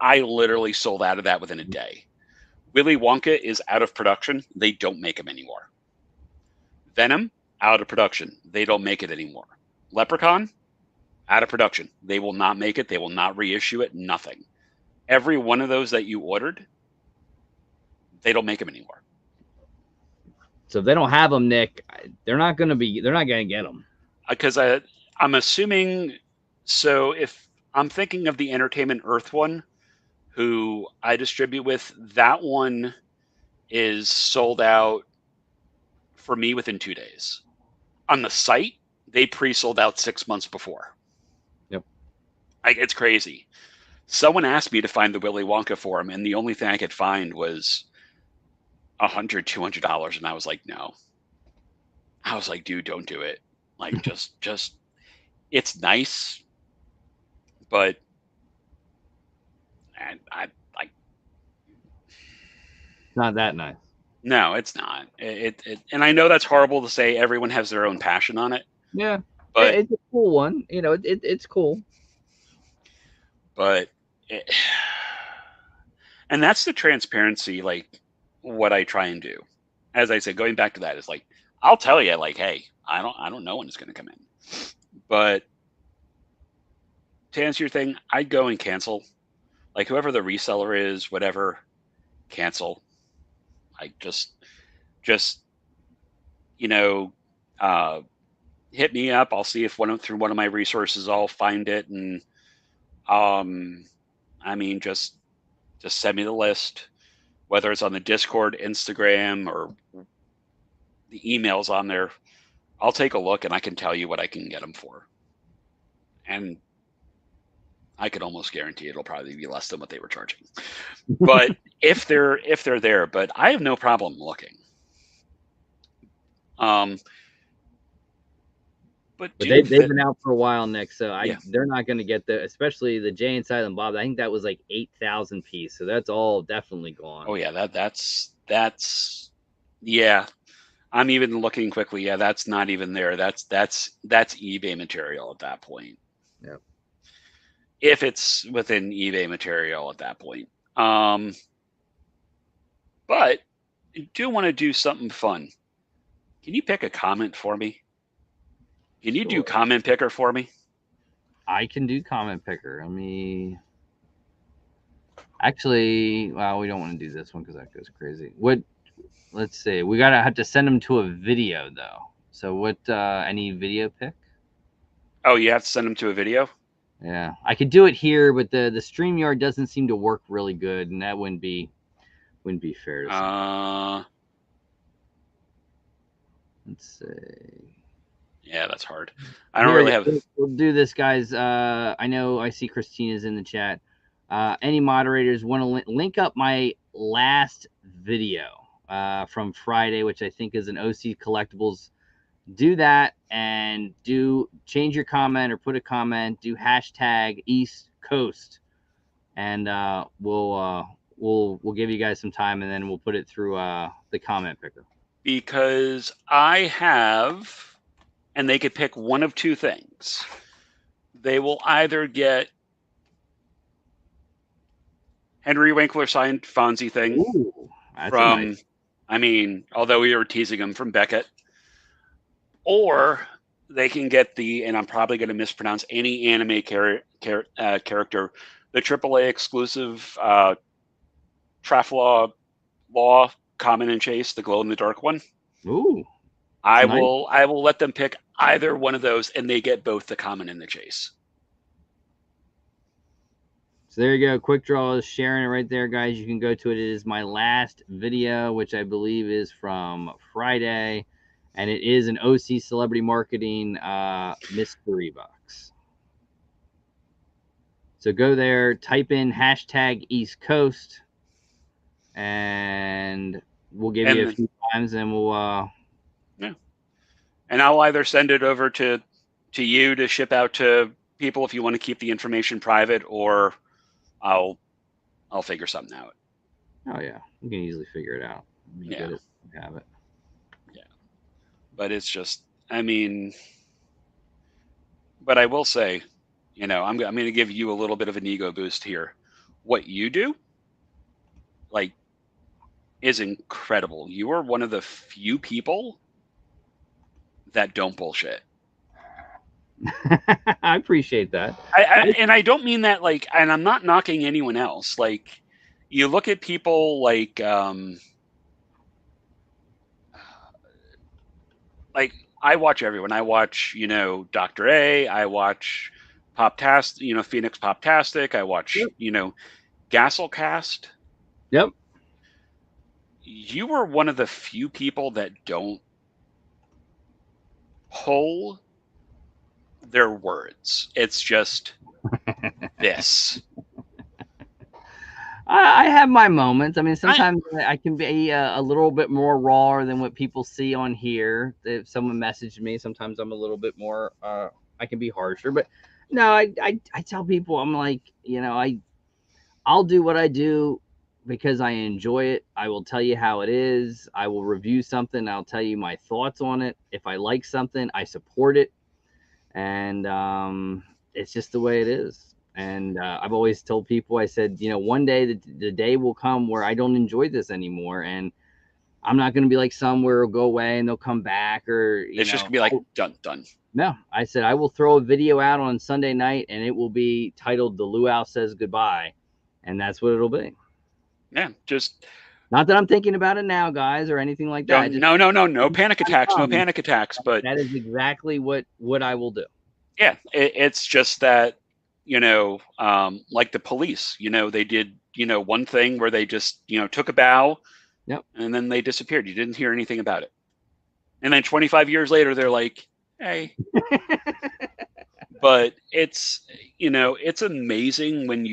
I literally sold out of that within a day. Willy Wonka is out of production. They don't make them anymore. Venom, out of production. They don't make it anymore. Leprechaun, out of production. They will not make it. They will not reissue it. Nothing. Every one of those that you ordered, they don't make them anymore. So if they don't have them, Nick, they're not going to get them. Because I'm assuming, so if I'm thinking of the Entertainment Earth one, who I distribute with, that one is sold out for me within 2 days. On the site, they pre-sold out 6 months before. Yep. It's crazy. Someone asked me to find the Willy Wonka for him, and the only thing I could find was $100, $200, and I was like, no. I was like, dude, don't do it. Like, just, it's nice, but I like. Not that nice. No, it's not. And I know that's horrible to say. Everyone has their own passion on it. Yeah, but it's a cool one. You know, it's cool. But, and that's the transparency, like what I try and do. As I said, going back to that is like, I'll tell you, like, hey, I don't know when it's going to come in. But to answer your thing, I'd go and cancel. Like whoever the reseller is, whatever, cancel. Like just you know, hit me up. I'll see if through one of my resources I'll find it, and I mean just send me the list, whether it's on the Discord, Instagram, or the emails on there. I'll take a look and I can tell you what I can get them for. And I could almost guarantee it'll probably be less than what they were charging. But if they're there, but I have no problem looking. But they've been out for a while, Nick. So they're not going to get especially the Jay and Silent Bob. I think that was like 8,000 piece. So that's all definitely gone. Oh yeah, that's yeah. I'm even looking quickly. Yeah, that's not even there. That's eBay material at that point. Yeah. If it's within eBay material at that point. But I do want to do something fun. Can you pick a comment for me? Can you do comment picker for me? I can do comment picker. Actually, well, we don't want to do this one because that goes crazy. Let's see. We have to send them to a video though. So what? Any video pick? Oh, you have to send them to a video. Yeah, I could do it here, but the StreamYard doesn't seem to work really good, and that wouldn't be fair to say. Let's see. Yeah, that's hard. I don't really have. We'll do this, guys. I know I see Christina's in the chat. Any moderators want to link up my last video from Friday, which I think is an OC Collectibles. Do that and change your comment or put a comment. Do hashtag East Coast, and we'll give you guys some time, and then we'll put it through the comment picker. Because I have, and they could pick one of two things. They will either get Henry Winkler signed Fonzie thing. Ooh, from, nice. I mean, although we were teasing him, from Beckett. Or they can get and I'm probably going to mispronounce any anime character, the AAA exclusive Traflaw Law Common and Chase, the glow in the dark one. Ooh. I will let them pick either one of those, and they get both the Common and the Chase. So there you go. Quick Draw is sharing it right there, guys. You can go to it. It is my last video, which I believe is from Friday. And it is an OC Celebrity Marketing mystery box. So go there, type in hashtag East Coast, and we'll give you a few times, and we'll and I'll either send it over to you to ship out to people if you want to keep the information private, or I'll figure something out. Oh yeah, you can easily figure it out. You Yeah. get it, you have it. Yeah, but it's just, I mean, but I will say, I'm going to give you a little bit of an ego boost here. What you do, like, is incredible. You are one of the few people that don't bullshit. I appreciate that. And I don't mean that like, and I'm not knocking anyone else. Like, you look at people like I watch everyone. I watch, Dr. A. I watch Poptastic, Phoenix Poptastic. I watch, Gasolcast. Yep. You were one of the few people that don't pull their words. It's just this. I have my moments. I mean, sometimes I can be a little bit more raw than what people see on here. If someone messaged me, sometimes I'm a little bit more. I can be harsher, but no, I tell people, I'm like, I'll do what I do because I enjoy it. I will tell you how it is. I will review something. I'll tell you my thoughts on it. If I like something, I support it, and it's just the way it is. And I've always told people, I said, one day the day will come where I don't enjoy this anymore, and I'm not going to be like some where it'll go away and they'll come back, or it's just gonna be like done. No, I said I will throw a video out on Sunday night, and it will be titled "The Luau Says Goodbye," and that's what it'll be. Yeah, just not that I'm thinking about it now, guys, or anything like that. No panic attacks, no panic attacks. But that is exactly what I will do. Yeah, it's just that. Like the police, they did, one thing where they just, took a bow, yep, and then they disappeared. You didn't hear anything about it. And then 25 years later, they're like, hey. But it's, it's amazing when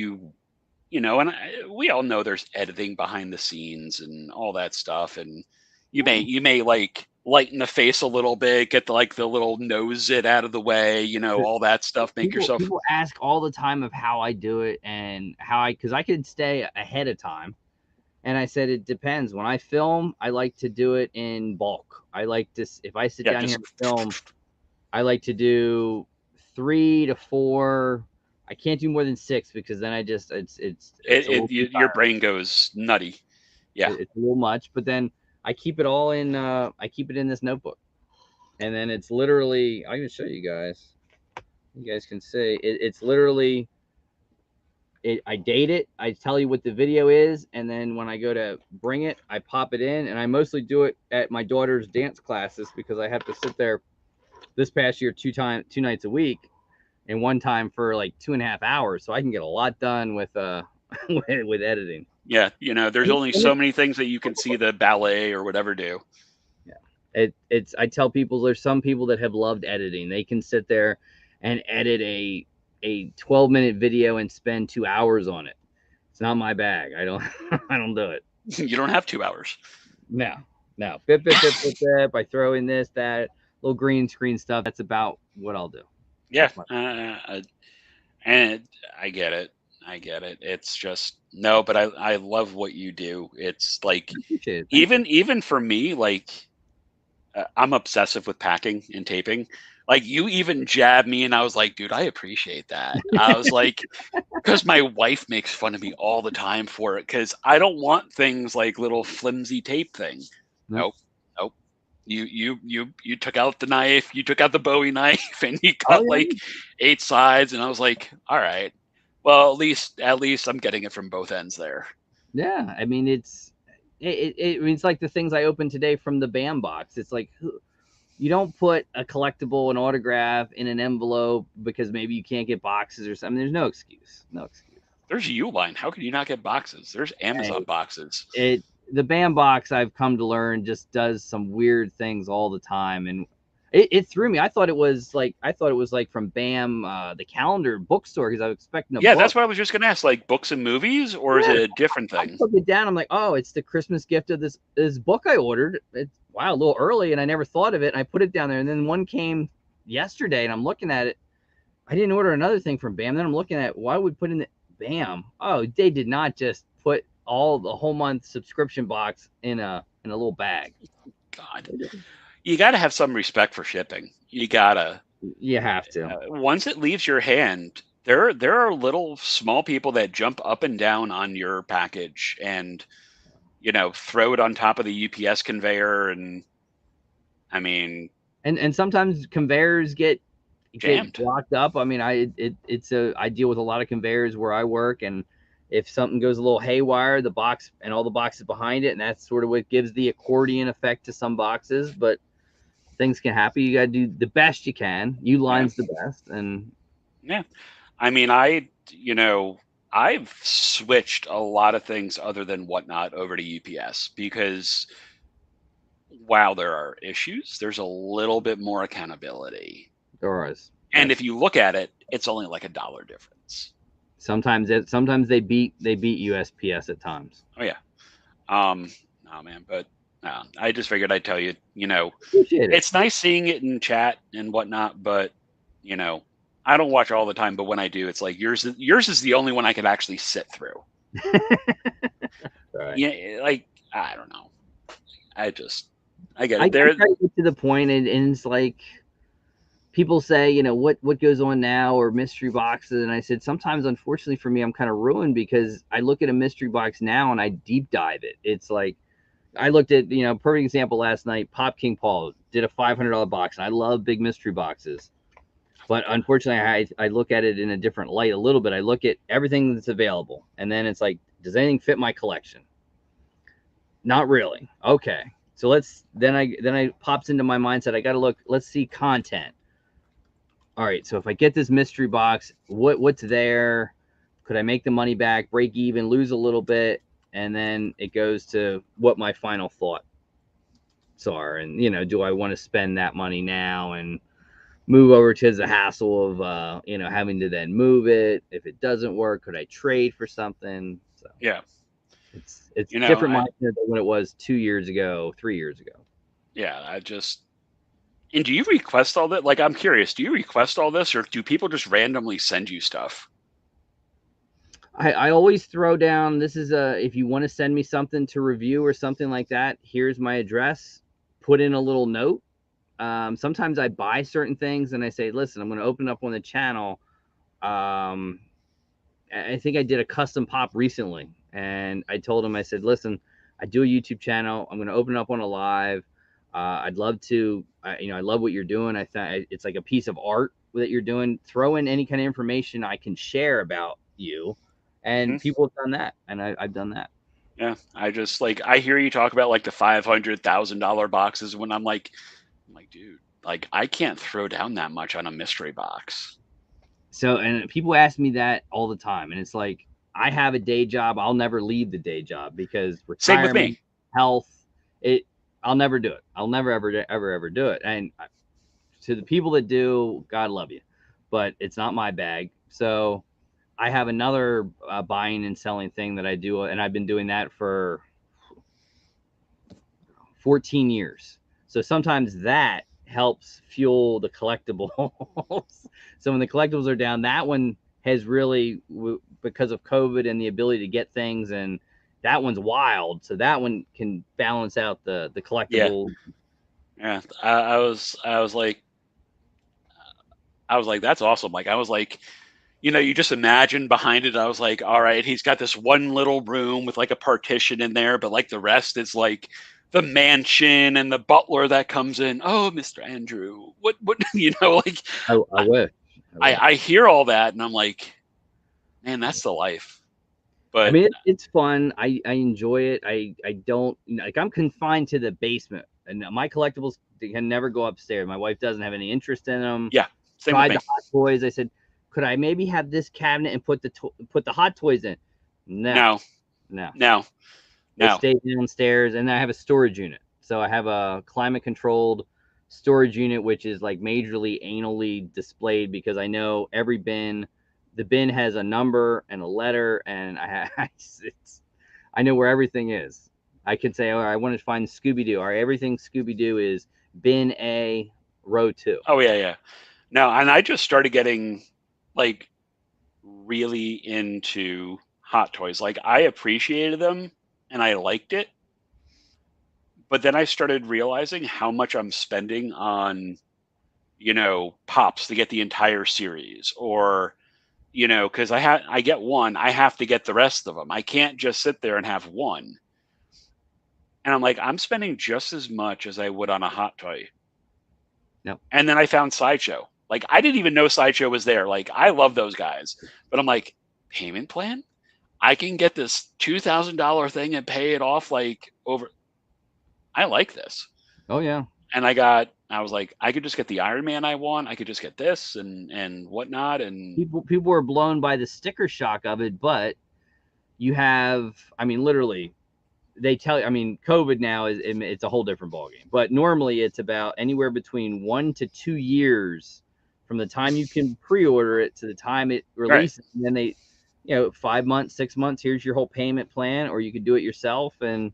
and we all know there's editing behind the scenes and all that stuff. And you may like lighten the face a little bit, get the little nose zit out of the way, all that stuff. People ask all the time of how I do it and because I could stay ahead of time. And I said, it depends. When I film, I like to do it in bulk. I like to, if I sit down here and film, I like to do 3 to 4. I can't do more than 6 because then I just, your brain goes nutty. Yeah. It's a little much, but then I keep it all in, I keep it in this notebook. And then it's literally, I can show you guys. You guys can see, it's literally, I date it. I tell you what the video is. And then when I go to bring it, I pop it in. And I mostly do it at my daughter's dance classes because I have to sit there this past year 2 nights a week, and one time for like 2.5 hours. So I can get a lot done with with editing. Yeah, there's only so many things that you can see the ballet or whatever do. Yeah, I tell people there's some people that have loved editing. They can sit there and edit a 12-minute video and spend 2 hours on it. It's not my bag. I don't do it. You don't have 2 hours. No. Bip. I throw in this, that little green screen stuff. That's about what I'll do. Yeah, and I get it. It's just no, but I love what you do. It's like even for me, like I'm obsessive with packing and taping. Like you even jab me, and I was like, dude, I appreciate that. I was like, because my wife makes fun of me all the time for it, because I don't want things like little flimsy tape thing. Nope. You took out the knife, you took out the Bowie knife, and you cut like 8 sides, and I was like, all right, well, at least I'm getting it from both ends there. Yeah, I mean it's like the things I opened today from the BAM box. It's like you don't put a collectible, an autograph in an envelope because maybe you can't get boxes or something. There's no excuse. There's Uline. How could you not get boxes? There's Amazon boxes. The BAM box, I've come to learn, just does some weird things all the time, and it threw me. I thought it was like from BAM, the calendar bookstore, because I was expecting a book. That's what I was just gonna ask. Like books and movies, or is it a different thing? I took it down. I'm like, oh, it's the Christmas gift of this book I ordered. wow, a little early, and I never thought of it. And I put it down there, and then one came yesterday, and I'm looking at it. I didn't order another thing from BAM. Then I'm looking at why we put in the BAM. Oh, they did not just put all the whole month subscription box in a little bag. God, you got to have some respect for shipping. You gotta. You have to. Once it leaves your hand, there are little small people that jump up and down on your package and throw it on top of the UPS conveyor, and I mean, and sometimes conveyors get jammed. blocked up. I mean, I deal with a lot of conveyors where I work, and if something goes a little haywire, the box and all the boxes behind it, and that's sort of what gives the accordion effect to some boxes. But things can happen. You got to do the best you can. Uline's the best, and yeah, I mean, I've switched a lot of things other than Whatnot over to UPS because while there are issues, there's a little bit more accountability. there is. And if you look at it, it's only like $1 difference. Sometimes they beat USPS at times. Oh yeah. Oh man, but I just figured I'd tell you, it's nice seeing it in chat and whatnot, but I don't watch all the time, but when I do, it's like yours is the only one I could actually sit through. Right. Yeah, like I don't know. I get it. I try to get to the point, and it's like people say, what goes on now, or mystery boxes, and I said sometimes, unfortunately for me, I'm kind of ruined because I look at a mystery box now and I deep dive it. It's like I looked at perfect example last night. Pop King Paul did a $500 box, and I love big mystery boxes. But unfortunately, I look at it in a different light a little bit. I look at everything that's available, and then it's like, does anything fit my collection? Not really. Okay, so then I pops into my mindset. I got to look. Let's see content. All right, so if I get this mystery box, what's there? Could I make the money back, break even, lose a little bit, and then it goes to what my final thoughts are, and do I want to spend that money now and move over to the hassle of having to then move it? If it doesn't work, could I trade for something? So yeah, it's different mindset than when it was 2 years ago, 3 years ago. Yeah, and do you request all that? Like, I'm curious, do you request all this, or do people just randomly send you stuff? I always throw down, this is if you want to send me something to review or something like that, here's my address. Put in a little note. Sometimes I buy certain things and I say, listen, I'm going to open up on the channel. I think I did a custom pop recently, and I told him, I said, listen, I do a YouTube channel. I'm going to open up on a live. I'd love to, I love what you're doing. I think it's like a piece of art that you're doing. Throw in any kind of information I can share about you. And people have done that, and I've done that. Yeah, I hear you talk about like the $500,000 boxes when I'm like, dude, like I can't throw down that much on a mystery box. So, and people ask me that all the time, and it's like, I have a day job. I'll never leave the day job because retirement, same with me. Health, I'll never do it. I'll never, ever do it. And to the people that do, God love you, but it's not my bag. So I have another buying and selling thing that I do, and I've been doing that for 14 years. So sometimes that helps fuel the collectibles. So when the collectibles are down, that one has really, because of COVID and the ability to get things, and that one's wild. So that one can balance out the collectible. Yeah. I was like, that's awesome. Like, I was like, you just imagine behind it. I was like, all right, he's got this one little room with like a partition in there, but like the rest is like the mansion and the butler that comes in. Oh, Mr. Andrew, what, like I wish. I hear all that and I'm like, man, that's the life. But I mean, it's fun. I enjoy it. I don't, like, I'm confined to the basement, and my collectibles can never go upstairs. My wife doesn't have any interest in them. Yeah. Same Tried with me. the hot toys. I said, could I maybe have this cabinet and put the hot toys in? No. They stay downstairs, and I have a storage unit. So I have a climate controlled storage unit, which is like majorly anally displayed, because I know every bin, the bin has a number and a letter, and I know where everything is. I could say, oh, I want to find Scooby Doo. All right, everything Scooby Doo is bin A, row 2. Oh yeah, yeah. No, and I just started getting like really into Hot Toys. Like I appreciated them and I liked it, but then I started realizing how much I'm spending on, pops to get the entire series, or because I get one, I have to get the rest of them. I can't just sit there and have one. And I'm like, I'm spending just as much as I would on a Hot Toy. Yep. And then I found Sideshow. Like I didn't even know Sideshow was there. Like I love those guys, but I'm like, payment plan? I can get this $2,000 thing and pay it off like over. I like this. Oh yeah. And I was like, I could just get the Iron Man I want. I could just get this and whatnot. And People were blown by the sticker shock of it, but you have, I mean, literally, they tell you, I mean, COVID now it's a whole different ballgame. But normally it's about anywhere between 1 to 2 years from the time you can pre-order it to the time it releases. Right. And then they, 5 months, 6 months, here's your whole payment plan, or you could do it yourself, and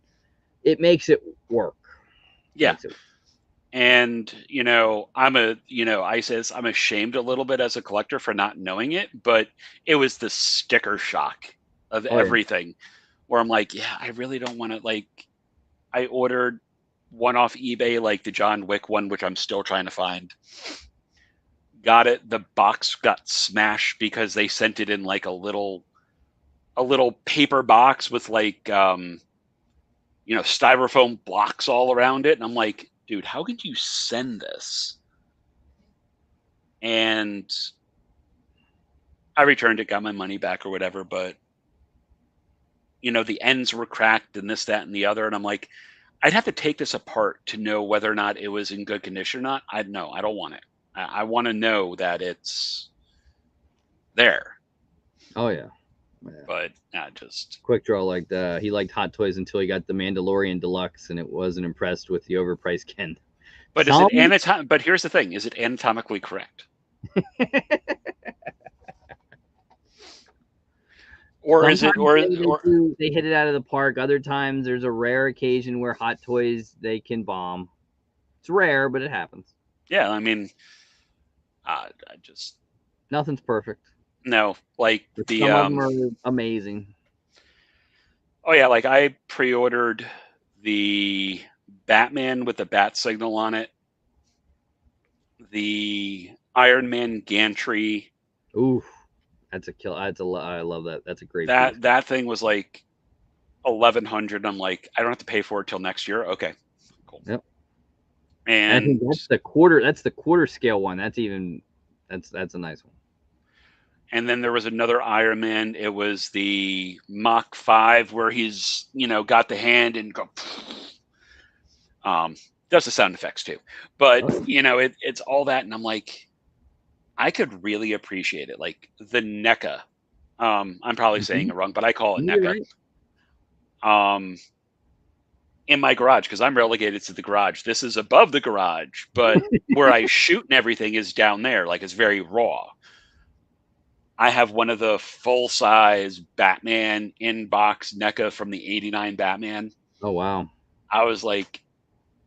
it makes it work. Yeah. And, I says I'm ashamed a little bit as a collector for not knowing it, but it was the sticker shock of everything where I'm like, yeah, I really don't want to, like, I ordered one off eBay, like the John Wick one, which I'm still trying to find. Got it. The box got smashed because they sent it in like a little paper box with like, styrofoam blocks all around it. And I'm like, dude, how could you send this? And I returned it, got my money back or whatever, but the ends were cracked and this, that, and the other. And I'm like, I'd have to take this apart to know whether or not it was in good condition or not. I don't want it. I want to know that it's there. Oh yeah. But just Quick Draw liked he liked Hot Toys until he got the Mandalorian Deluxe and it wasn't impressed with the overpriced Ken. But but here's the thing: is it anatomically correct? Or sometimes is it or they hit it out of the park? Other times there's a rare occasion where Hot Toys they can bomb. It's rare, but it happens. Yeah, I mean, I just nothing's perfect. No, like but some of them are amazing. Oh yeah, like I pre-ordered the Batman with the bat signal on it, the Iron Man gantry. Ooh, that's a kill. I love that. That's a great. That thing was like 1,100. I'm like, I don't have to pay for it till next year. Okay, cool. Yep. And I think that's the quarter. That's the quarter scale one. That's a nice one. And then there was another Iron Man. It was the Mach 5 where he's, got the hand and go. Does the sound effects too, but it's all that, and I'm like, I could really appreciate it. Like the NECA. I'm probably saying it wrong, but I call it NECA. Right. In my garage, because I'm relegated to the garage. This is above the garage, but where I shoot and everything is down there. Like it's very raw. I have one of the full-size Batman in-box NECA from the '89 Batman. Oh, wow. I was like,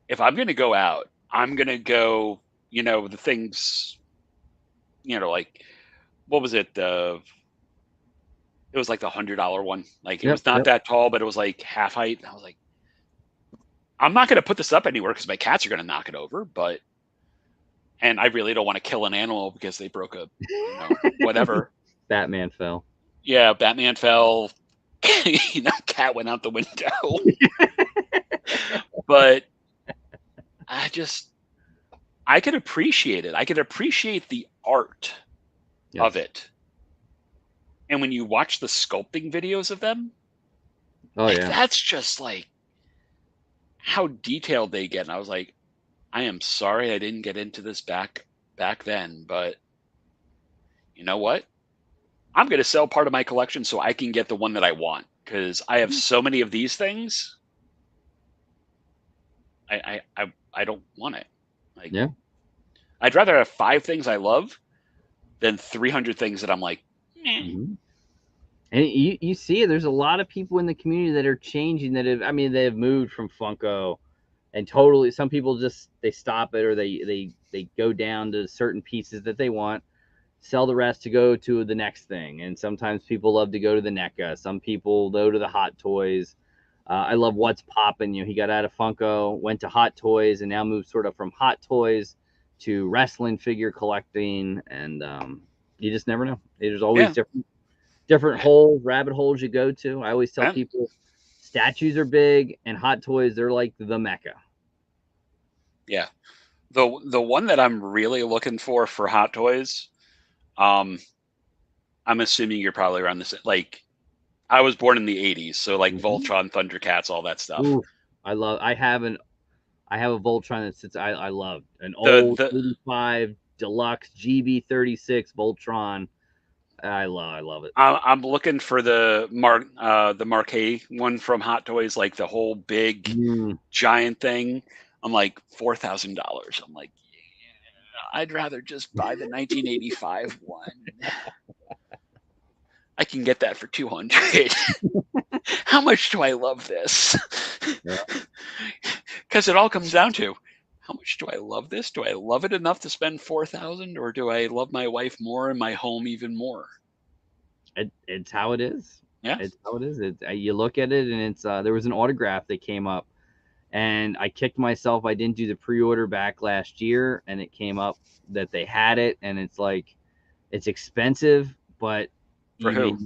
if I'm going to go out, I'm going to go, the things, like, what was it? It was like the $100 one. Like, it was not that tall, but it was like half height. And I was like, I'm not going to put this up anywhere because my cats are going to knock it over, but... And I really don't want to kill an animal because they broke a, whatever. Batman fell. Yeah, Batman fell. Cat went out the window. But I could appreciate it. I could appreciate the art of it. And when you watch the sculpting videos of them, that's just like how detailed they get. And I was like, I am sorry I didn't get into this back then, but you know what? I'm going to sell part of my collection so I can get the one that I want, because I have so many of these things. I don't want it. Like, I'd rather have 5 things I love than 300 things that I'm like, And you see it. There's a lot of people in the community that are changing. They have moved from Funko, and totally. Some people just they stop it, or they go down to certain pieces that they want, sell the rest to go to the next thing. And sometimes people love to go to the NECA. Some people go to the Hot Toys. I love What's Poppin'. He got out of Funko, went to Hot Toys, and now moved sort of from Hot Toys to wrestling figure collecting. And you just never know. There's always Yeah. different holes, rabbit holes you go to. I always tell Yeah. people statues are big, and Hot Toys, they're like the Mecca. Yeah. The one that I'm really looking for Hot Toys, I'm assuming you're probably around this. Like, I was born in the '80s, so like Voltron, Thundercats, all that stuff. Ooh, I have a Voltron that sits. I love an The old the 85 deluxe GB36 Voltron. I love it. I'm looking for the Marquee one from Hot Toys, like the whole big giant thing. I'm like $4,000. I'm like, yeah, I'd rather just buy the 1985 one. I can get that for $200. How much do I love this? Because it all comes down to, how much do I love this? Do I love it enough to spend $4,000, or do I love my wife more and my home even more? It's how it is. Yeah, it's how it is. You look at it, and it's there was an autograph that came up, and I kicked myself. I didn't do the pre-order back last year, and it came up that they had it, and it's like it's expensive, but for who?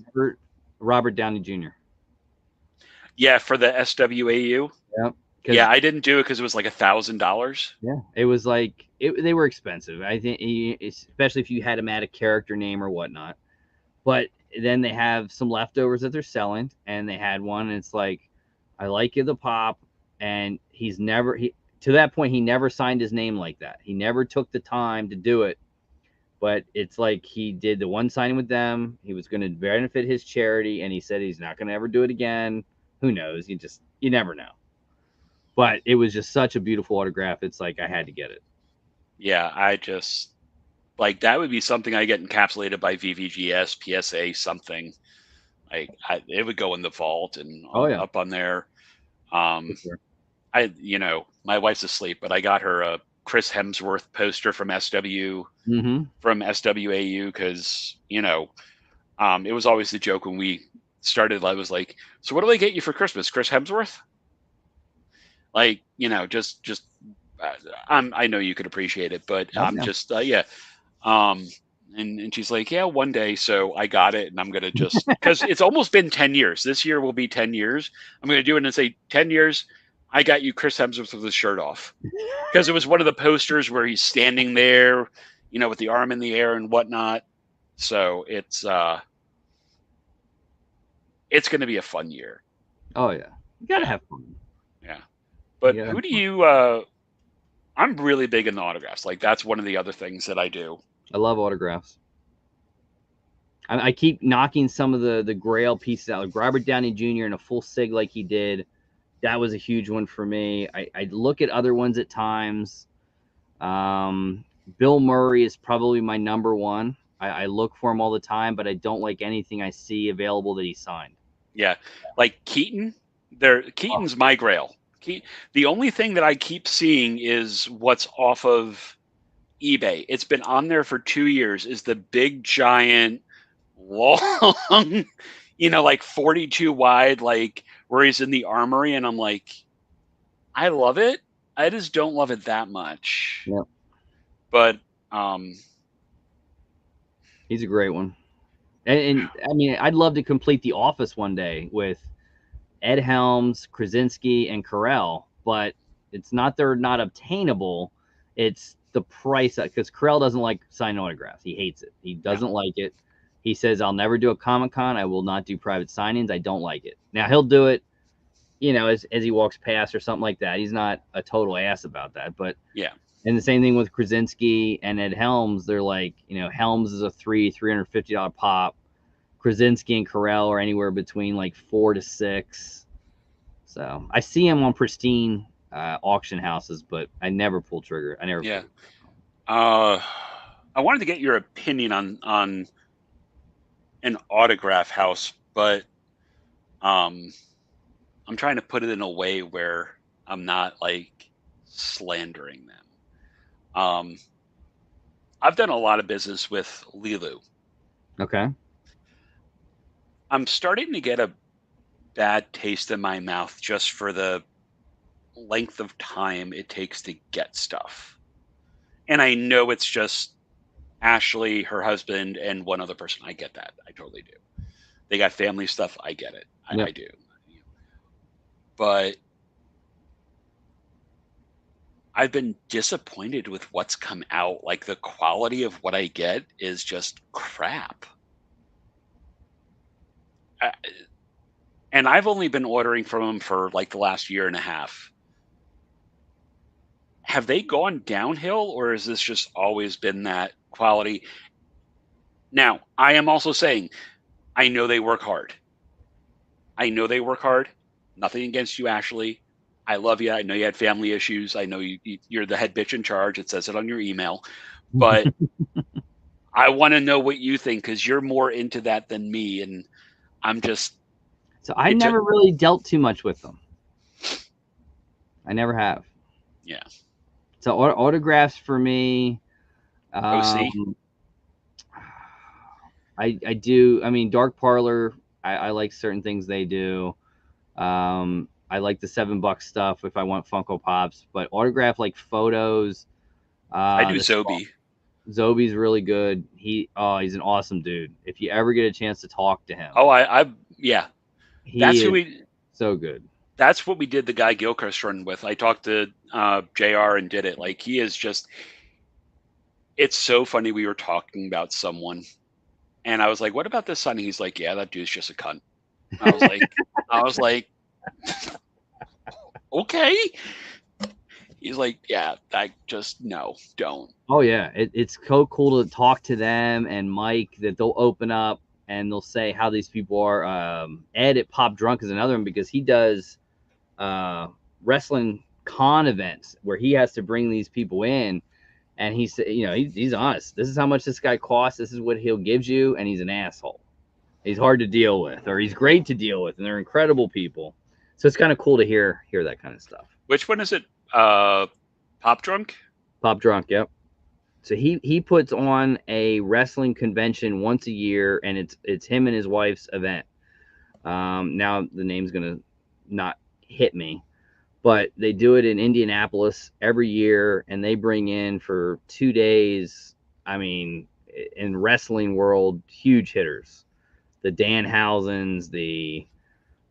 Robert Downey Jr. Yeah, for the SWAU. Yep. Yeah, I didn't do it because it was like $1,000. Yeah, it was like they were expensive. I think, especially if you had him add a character name or whatnot. But then they have some leftovers that they're selling, and they had one, and it's like, I like the pop, and to that point he never signed his name like that. He never took the time to do it. But it's like he did the one signing with them. He was going to benefit his charity, and he said he's not going to ever do it again. Who knows? You never know. But it was just such a beautiful autograph. It's like I had to get it. Yeah, I just like that would be something I get encapsulated by VVGS, PSA, something. Like it would go in the vault and up on there. Sure. My wife's asleep, but I got her a Chris Hemsworth poster from SWAU because it was always the joke when we started. I was like, so what do I get you for Christmas? Chris Hemsworth? Like, just I know you could appreciate it, but I'm just yeah. And she's like, yeah, one day. So I got it, and I'm gonna just because it's almost been 10 years. This year will be 10 years. I'm gonna do it and say 10 years. I got you Chris Hemsworth with his shirt off because it was one of the posters where he's standing there, with the arm in the air and whatnot. So it's going to be a fun year. Oh yeah, you gotta have fun. Yeah, but who do you? I'm really big in the autographs. Like that's one of the other things that I do. I love autographs. I keep knocking some of the Grail pieces out. Like Robert Downey Jr. in a full sig like he did. That was a huge one for me. I look at other ones at times. Bill Murray is probably my number one. I look for him all the time, but I don't like anything I see available that he signed. Yeah, like Keaton. Keaton's my Grail. The only thing that I keep seeing is what's off of eBay. It's been on there for 2 years. Is the big giant, long, like 42 wide, like where he's in the armory, and I'm like, I love it. I just don't love it that much. Yeah. But he's a great one. And I mean, I'd love to complete the office one day with Ed Helms, Krasinski, and Carell, but it's not they're not obtainable. It's the price, because Carell doesn't like sign autographs. He hates it. He doesn't like it. He says, I'll never do a Comic-Con. I will not do private signings. I don't like it. Now, he'll do it, as he walks past or something like that. He's not a total ass about that. But yeah. And the same thing with Krasinski and Ed Helms. They're like, Helms is a $350 pop. Krasinski and Carell are anywhere between like $4 to $6. So I see him on pristine auction houses, but I never pull trigger. I never. Yeah. I wanted to get your opinion on an autograph house but I'm trying to put it in a way where I'm not like slandering them. I've done a lot of business with Lilu. Okay. I'm starting to get a bad taste in my mouth just for the length of time it takes to get stuff. And I know it's just Ashley, her husband, and one other person. I get that. I totally do. They got family stuff. I get it. Yep. I do. But I've been disappointed with what's come out. Like the quality of what I get is just crap. And I've only been ordering from them for like the last year and a half. Have they gone downhill, or has this just always been that quality? Now, I am also saying, I know they work hard. I know they work hard. Nothing against you, Ashley. I love you. I know you had family issues. I know you're the head bitch in charge. It says it on your email. But I want to know what you think, because you're more into that than me. And I'm just... So I never really dealt too much with them. I never have. Yeah. So autographs for me. OC? I do. I mean, Dark Parlor, I like certain things they do. I like the $7 stuff if I want Funko Pops, but autograph like photos. I do Zobi. Zobi's really good. He's an awesome dude. If you ever get a chance to talk to him. Oh, yeah. That's who we... So good. That's what we did the Guy Gilchrist run with. I talked to JR and did it. Like, he is just... It's so funny. We were talking about someone, and I was like, what about this son? He's like, yeah, that dude's just a cunt. I was like, okay. He's like, yeah, no, don't. Oh yeah, it's so cool to talk to them and Mike, that they'll open up and they'll say how these people are. Ed at Pop Drunk is another one, because he does wrestling con events where he has to bring these people in, and he said, he's honest. This is how much this guy costs. This is what he'll give you, and he's an asshole. He's hard to deal with, or he's great to deal with, and they're incredible people. So it's kind of cool to hear that kind of stuff. Which one is it? Pop Drunk? Pop Drunk, yep. So he puts on a wrestling convention once a year, and it's him and his wife's event. Now the name's gonna not hit me, but they do it in Indianapolis every year, and they bring in for 2 days. I mean, in wrestling world, huge hitters, the Danhausens, the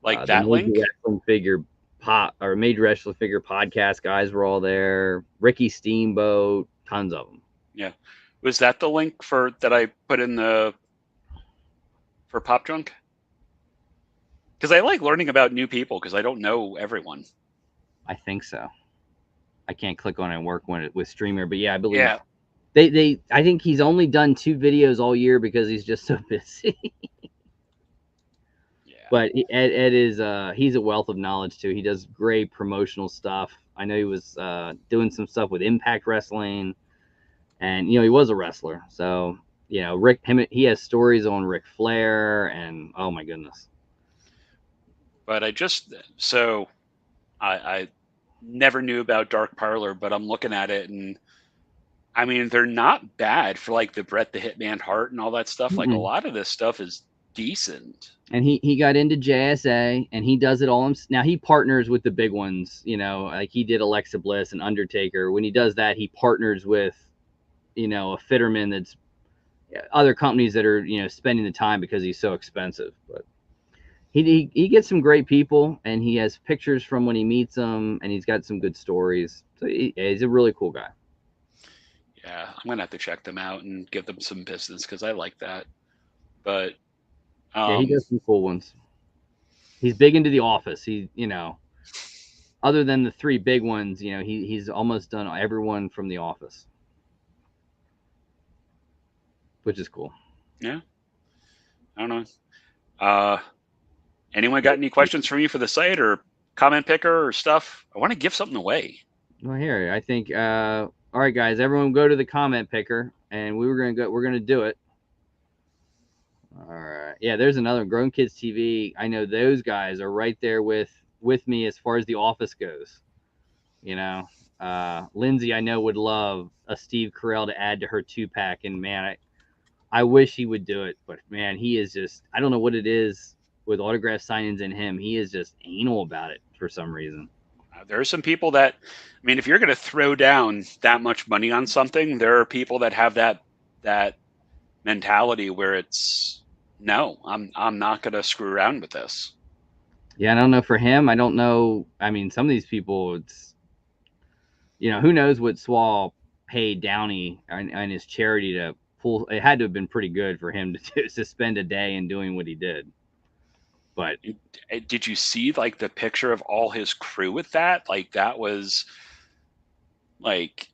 that link wrestling figure major wrestling figure podcast guys were all there. Ricky Steamboat, tons of them. Yeah. Was that the link that I put in for Pop Drunk? Because I like learning about new people, because I don't know everyone. I think so. I can't click on it and work with Streamer, but yeah, I believe. Yeah. I think he's only done 2 videos all year because he's just so busy. Yeah. But Ed is he's a wealth of knowledge too. He does great promotional stuff. I know he was doing some stuff with Impact Wrestling, and he was a wrestler. So he has stories on Ric Flair, and oh my goodness. But I never knew about Dark Parlor, but I'm looking at it, and I mean, they're not bad for like the Bret the Hitman Hart and all that stuff. Mm-hmm. Like, a lot of this stuff is decent. And he got into JSA, and he does it all. Now he partners with the big ones, like he did Alexa Bliss and Undertaker. When he does that, he partners with, a Fitterman that's other companies that are, spending the time because he's so expensive. But he gets some great people, and he has pictures from when he meets them, and he's got some good stories. So he's a really cool guy. Yeah, I'm gonna have to check them out and give them some business, because I like that. But yeah, he does some cool ones. He's big into The Office. He, other than the 3 big ones, he's almost done everyone from The Office, which is cool. Yeah. I don't know. Anyone got any questions for me for the site or comment picker or stuff? I want to give something away. Well, here, I think, all right, guys, everyone go to the comment picker, and we're going to do it. All right. Yeah, there's another Grown Kids TV. I know those guys are right there with me as far as The Office goes. You know, Lindsay, I know would love a Steve Carell to add to her 2-pack, and man, I wish he would do it, but man, he is just I don't know what it is with autograph signings in him. He is just anal about it for some reason. There are some people that, I mean, if you're going to throw down that much money on something, there are people that have that mentality where it's no, I'm not going to screw around with this. Yeah, I don't know for him. I don't know. I mean, some of these people, it's who knows what Swall paid Downey and his charity to pull. It had to have been pretty good for him to spend a day in doing what he did. But did you see like the picture of all his crew with that? Like that was like,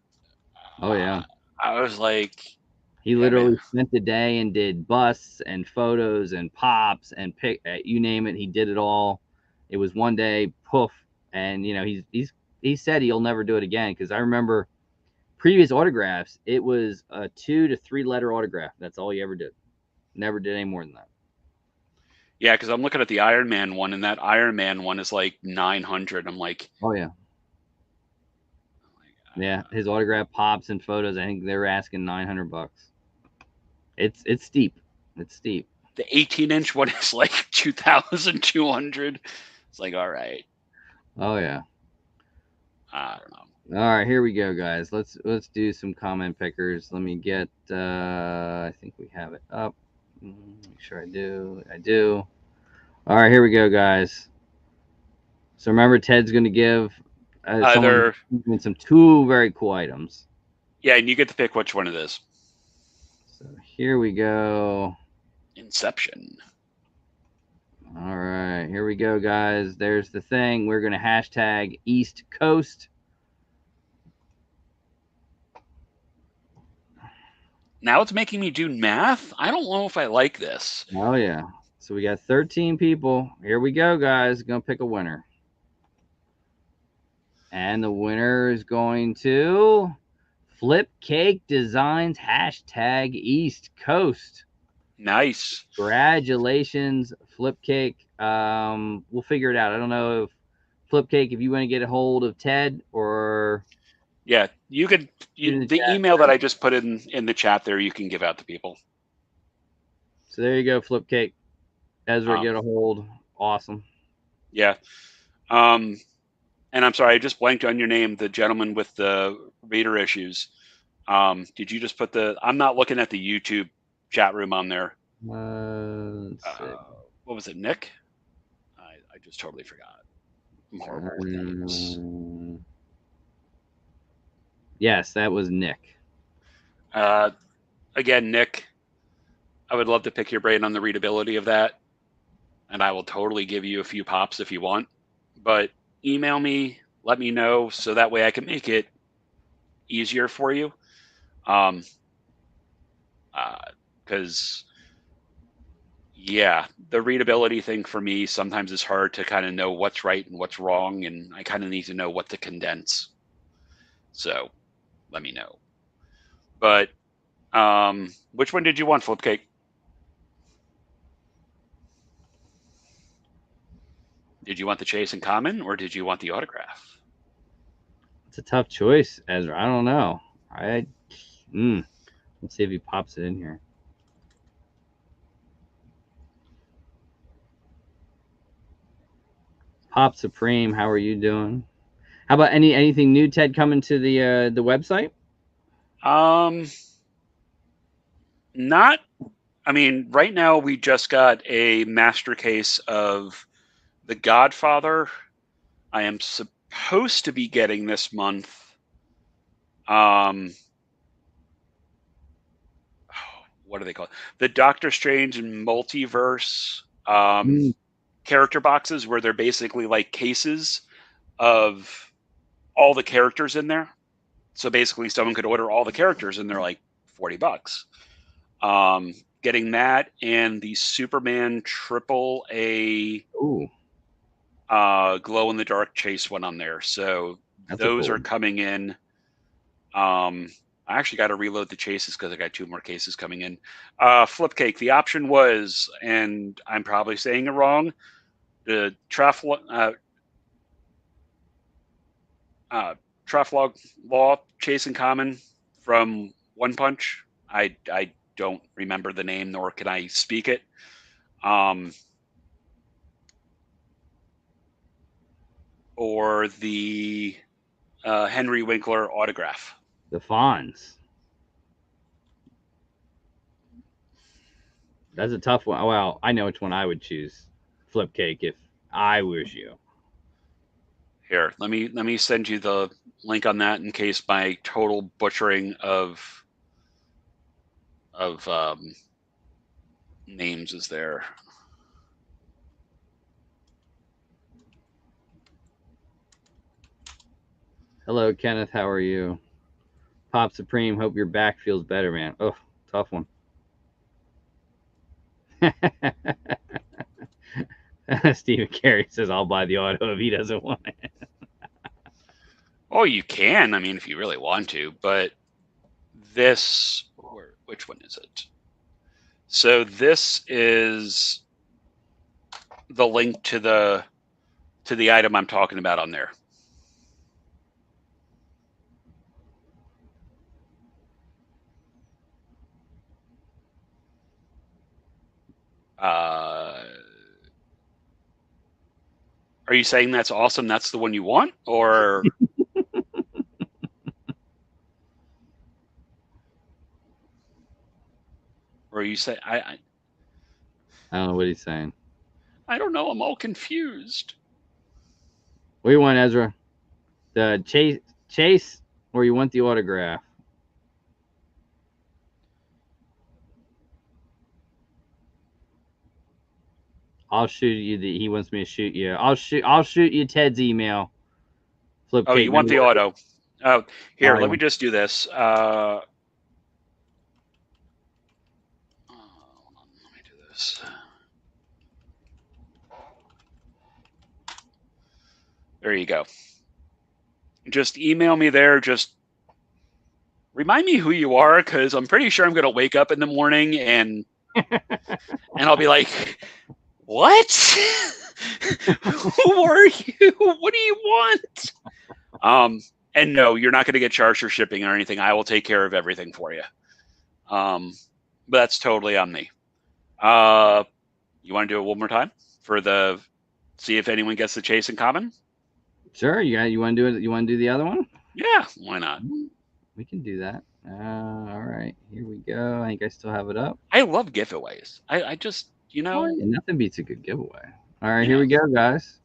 oh yeah, I was like, he literally spent the day and did busts and photos and pops and pick you name it. He did it all. It was one day, poof, and he said he'll never do it again because I remember previous autographs. It was a 2 to 3 letter autograph. That's all he ever did. Never did any more than that. Yeah, because I'm looking at the Iron Man one, and that Iron Man one is like 900. I'm like, oh yeah, yeah. His autograph pops and photos. I think they were asking $900. It's steep. It's steep. The 18-inch one is like 2,200. It's like, all right. Oh yeah. I don't know. All right, here we go, guys. Let's do some comment pickers. Let me get. I think we have it up. Make sure I do. I do. All right, here we go, guys. So remember, Ted's going to give some 2 very cool items. Yeah, and you get to pick which one it is. So here we go. Inception. All right, here we go, guys. There's the thing. We're going to hashtag East Coast. Now it's making me do math. I don't know if I like this. Oh, yeah. So we got 13 people. Here we go, guys. Going to pick a winner. And the winner is going to Flip Cake Designs hashtag East Coast. Nice. Congratulations, Flip Cake. We'll figure it out. I don't know if Flip Cake, if you want to get a hold of Ted or. Yeah, you could. The email that I just put in the chat there, you can give out to people. So there you go, Flip Cake. Ezra, get a hold. Awesome. Yeah. And I'm sorry, I just blanked on your name, the gentleman with the reader issues. Did you just put I'm not looking at the YouTube chat room on there. Let's see. What was it, Nick? I just totally forgot. I'm horrible with names. Yes, that was Nick. Again, Nick, I would love to pick your brain on the readability of that, and I will totally give you a few pops if you want. But email me, let me know, so that way I can make it easier for you. Because yeah, the readability thing for me sometimes is hard to kind of know what's right and what's wrong, and I kind of need to know what to condense. So let me know. But which one did you want, Flipcake? Did you want the chase in common, or did you want the autograph? It's a tough choice, Ezra. I don't know. Let's see if he pops it in here. Pop Supreme, how are you doing? How about anything new, Ted, coming to the website? Not. I mean, right now we just got a master case of The Godfather. I am supposed to be getting this month. What do they call it? The Doctor Strange Multiverse character boxes, where they're basically like cases of all the characters in there. So basically someone could order all the characters and they're like $40. Getting that and the Superman AAA glow in the dark chase one on there. So those are coming in. I actually got to reload the chases because I got 2 more cases coming in. Flip cake. The option was, and I'm probably saying it wrong, the Trafalgar Law chase in common from One Punch. I don't remember the name, nor can I speak it. Or the Henry Winkler autograph. The Fonz. That's a tough one. Well, I know which one I would choose. Flip cake if I was you. Here, let me send you the link on that in case my total butchering of names is there. Hello, Kenneth. How are you? Pop Supreme. Hope your back feels better, man. Oh, tough one. Stephen Carey says, "I'll buy the auto if he doesn't want it." Oh, you can. I mean, if you really want to, but this, which one is it? So this is the link to the item I'm talking about on there. Are you saying that's awesome? That's the one you want, or? Or you say I don't know what he's saying. I don't know. I'm all confused. What do you want, Ezra? The chase, or you want the autograph? I'll shoot you. He wants me to shoot you. I'll shoot you Ted's email. Flip cake. You want the auto? Oh, here. Let me just do this. Let me do this. There you go. Just email me there. Just remind me who you are, because I'm pretty sure I'm going to wake up in the morning and I'll be like, what? Who are you? What do you want? And no, you're not going to get charged for shipping or anything. I will take care of everything for you. But that's totally on me. You want to do it one more time for the see if anyone gets the chase in common? Sure. You want to do it? You want to do the other one? Yeah. Why not? We can do that. All right. Here we go. I think I still have it up. I love giveaways. I just, nothing beats a good giveaway. All right. Here we go, guys.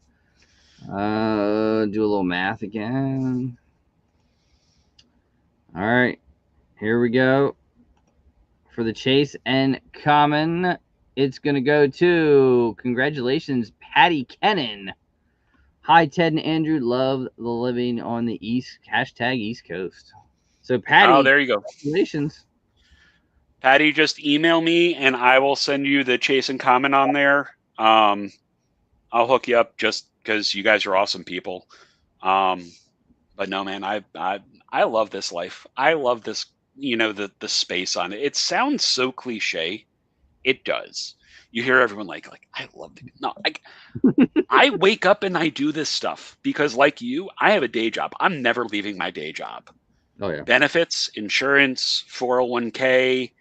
Do a little math again. All right. Here we go. For the chase and common, it's going to go to, congratulations, Patty Kennan. Hi, Ted and Andrew. Love the living on the East Coast. So, Patty. Oh, there you go. Congratulations. Patty, just email me and I will send you the chase and common on there. I'll hook you up just because you guys are awesome people. But no, man, I love this life. I love this, the space on it. It sounds so cliche. It does. You hear everyone like I love it. No, I wake up and I do this stuff because, like you, I have a day job. I'm never leaving my day job. Oh yeah. Benefits, insurance, 401k.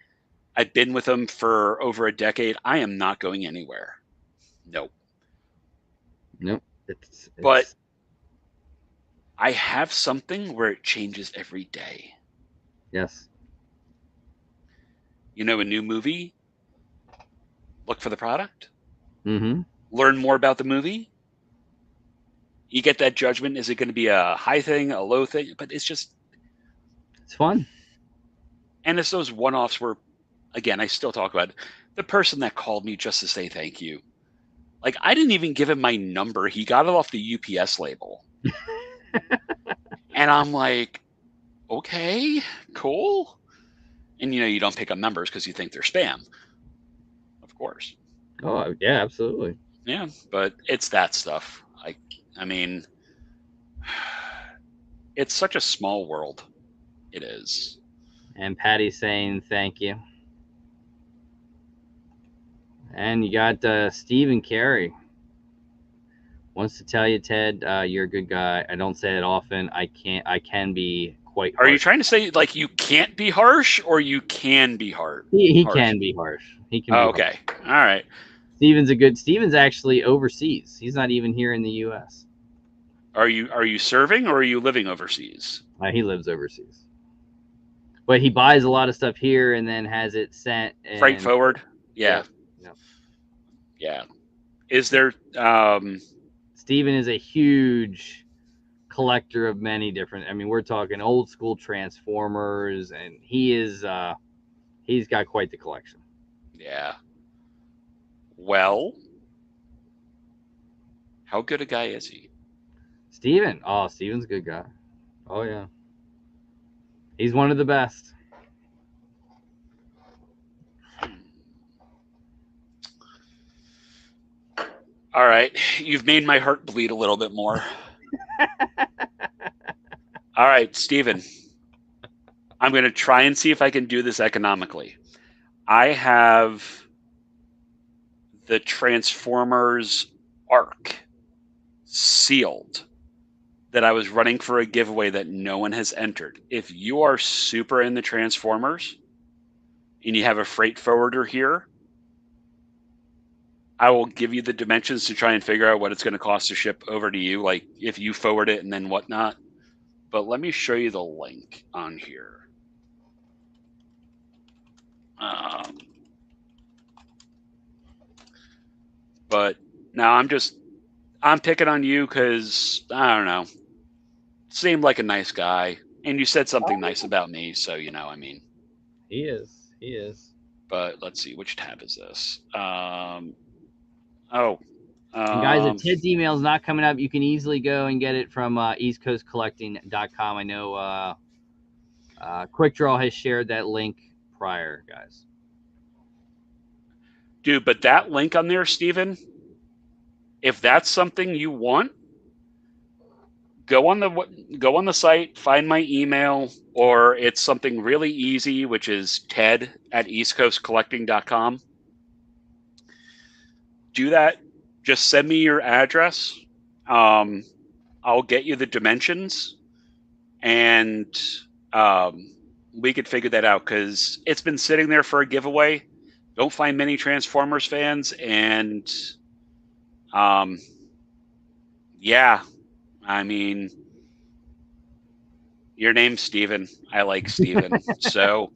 I've been with them for over a decade. I am not going anywhere. Nope. But I have something where it changes every day. Yes. A new movie? Look for the product. Mm-hmm. Learn more about the movie. You get that judgment. Is it going to be a high thing, a low thing? But it's fun. And it's those one-offs where, again, I still talk about it. The person that called me just to say thank you. Like, I didn't even give him my number. He got it off the UPS label. And I'm like, okay, cool. And, you don't pick up numbers because you think they're spam. Of course. Oh, yeah, absolutely. Yeah, but it's that stuff. I mean, it's such a small world. It is. And Patty's saying thank you. And you got Steve Carey. Wants to tell you, Ted, you're a good guy. I don't say it often. I can be quite harsh. Are you trying to say like you can't be harsh, or you can be harsh? He can be harsh. He can be okay. Harsh. All right. Steven's actually overseas. He's not even here in the U.S. Are you serving, or are you living overseas? He lives overseas, but he buys a lot of stuff here and then has it sent. Freight forward. Yeah. Yeah. Is there? Steven is a huge collector of many different. I mean, we're talking old school Transformers, and he's got quite the collection. Yeah. Well, how good a guy is he? Steven. Oh, Steven's a good guy. Oh, yeah. He's one of the best. All right. You've made my heart bleed a little bit more. All right, Steven. I'm going to try and see if I can do this economically. I have the Transformers Arc sealed that I was running for a giveaway that no one has entered. If you are super into Transformers and you have a freight forwarder here, I will give you the dimensions to try and figure out what it's going to cost to ship over to you, like if you forward it and then whatnot. But let me show you the link on here. But now I'm picking on you because, I don't know, seemed like a nice guy. And you said something nice about me, so, I mean. He is. But let's see, which tab is this? And guys, if Ted's email is not coming up, you can easily go and get it from eastcoastcollecting.com. I know Quick Draw has shared that link prior, guys. Dude, but that link on there, Steven, if that's something you want, go on the site, find my email, or it's something really easy, which is ted@eastcoastcollecting.com. Do that. Just send me your address. I'll get you the dimensions, and we could figure that out because it's been sitting there for a giveaway. Don't find many Transformers fans, and yeah, I mean, your name's Steven. I like Steven, so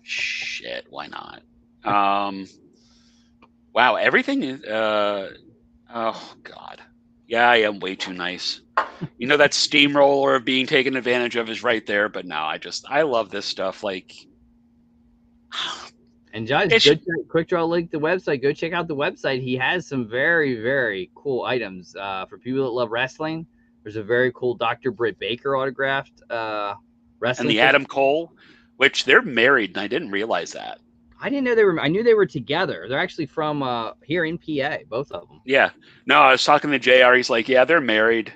shit, why not? Wow, everything is oh god. Yeah, I am way too nice. That steamroller of being taken advantage of is right there, but no, I love this stuff. Like, and guys, Quick Draw link the website. Go check out the website. He has some very, very cool items for people that love wrestling. There's a very cool Dr. Britt Baker autographed wrestling. And the Adam Cole, which they're married, and I didn't realize that. I didn't know they were. I knew they were together. They're actually from here in PA, both of them. Yeah. No, I was talking to JR. He's like, yeah, they're married.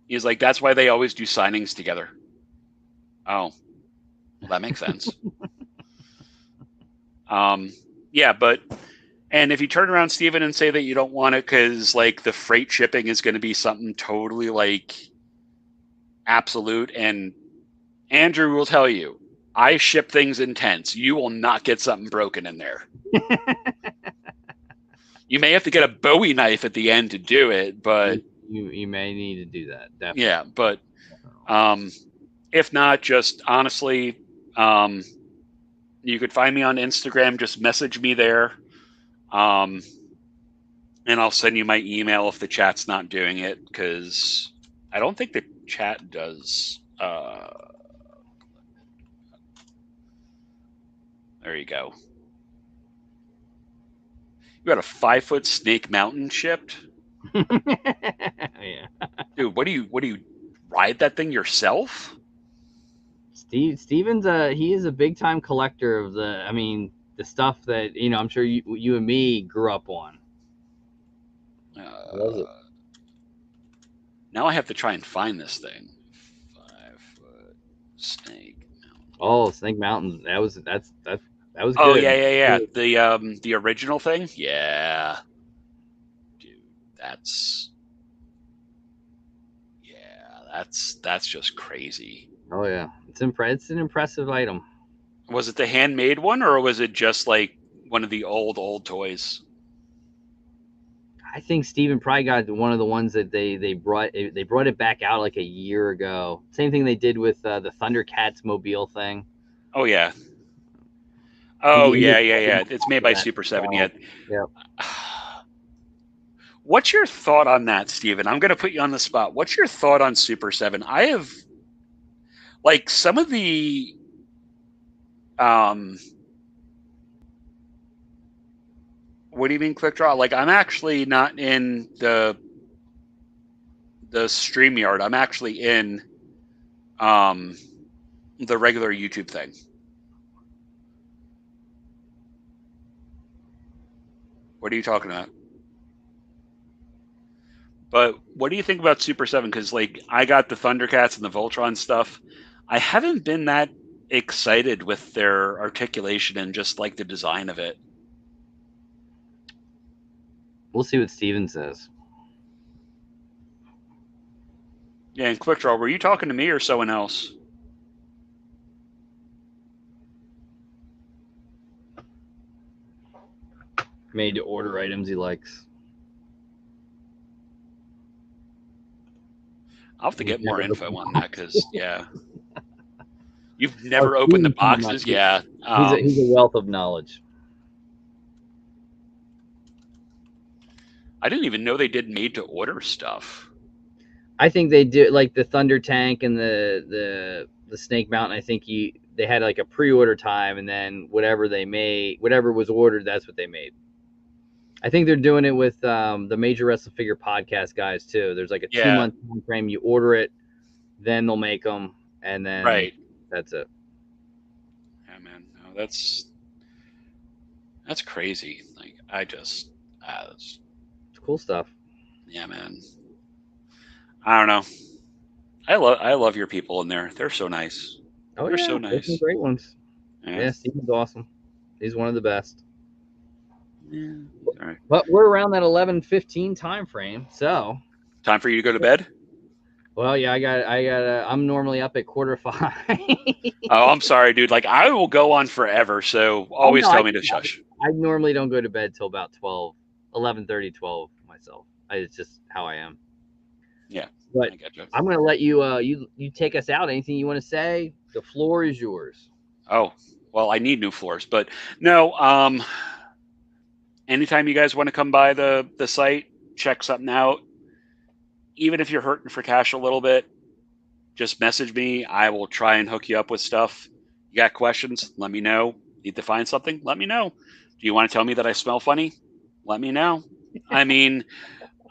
He's like, that's why they always do signings together. Oh, well, that makes sense. Yeah, and if you turn around, Steven, and say that you don't want it because like the freight shipping is going to be something totally like absolute, and Andrew will tell you, I ship things in tents. You will not get something broken in there. You may have to get a Bowie knife at the end to do it, but you may need to do that. Definitely. Yeah, but if not, just honestly, you could find me on Instagram. Just message me there, and I'll send you my email if the chat's not doing it, because I don't think the chat does. There you go. You got a 5-foot Snake Mountain shipped? Yeah. Dude, what do you ride that thing yourself? Steven's he is a big time collector of the stuff that I'm sure you and me grew up on. Now I have to try and find this thing. Snake. Oh, Snake Mountain. That was Oh good. yeah. The original thing. Yeah, dude, that's that's just crazy. Oh yeah, it's an impressive item. Was it the handmade one, or was it just like one of the old toys? I think Steven probably got one of the ones that they brought it back out like a year ago. Same thing they did with the Thundercats mobile thing. Oh yeah. I think Oh he yeah. ended It's made by that Super as 7 well. yet. Yeah. What's your thought on that, Steven? I'm going to put you on the spot. What's your thought on Super 7? I have like some of the what do you mean quick draw? Like I'm actually not in the StreamYard. I'm actually in the regular YouTube thing. What are you talking about? But what do you think about Super 7? Because like I got the Thundercats and the Voltron stuff. I haven't been that excited with their articulation and just like the design of it. We'll see what Steven says. Yeah, and quick draw, were you talking to me or someone else? Made to order items he likes. I'll have to get more info on that because yeah. You've never opened the boxes? Yeah. He's a wealth of knowledge. I didn't even know they did made to order stuff. I think they do, like the Thunder Tank and the Snake Mountain. I think they had like a pre-order time, and then whatever was ordered, that's what they made. I think they're doing it with the Major Wrestling Figure Podcast guys too. There's like a 2-month time frame. You order it, then they'll make them, and then that's it. Yeah, man. No, that's crazy. Like it's cool stuff. Yeah, man. I don't know. I love your people in there. They're so nice. Oh, they're yeah, so nice. Some great ones. Yeah, Steven's awesome. He's one of the best. Yeah. All right. But we're around that 11:15 time frame, so time for you to go to bed. Well, yeah, I'm normally up at 4:45. Oh, I'm sorry, dude. Like I will go on forever, so always tell me to shush. I normally don't go to bed till about 11:30, 12 myself. It's just how I am. Yeah. But I'm going to let you take us out. Anything you want to say? The floor is yours. Oh, well, I need new floors, but no, anytime you guys want to come by the site, check something out. Even if you're hurting for cash a little bit, just message me. I will try and hook you up with stuff. You got questions? Let me know. Need to find something? Let me know. Do you want to tell me that I smell funny? Let me know. I mean,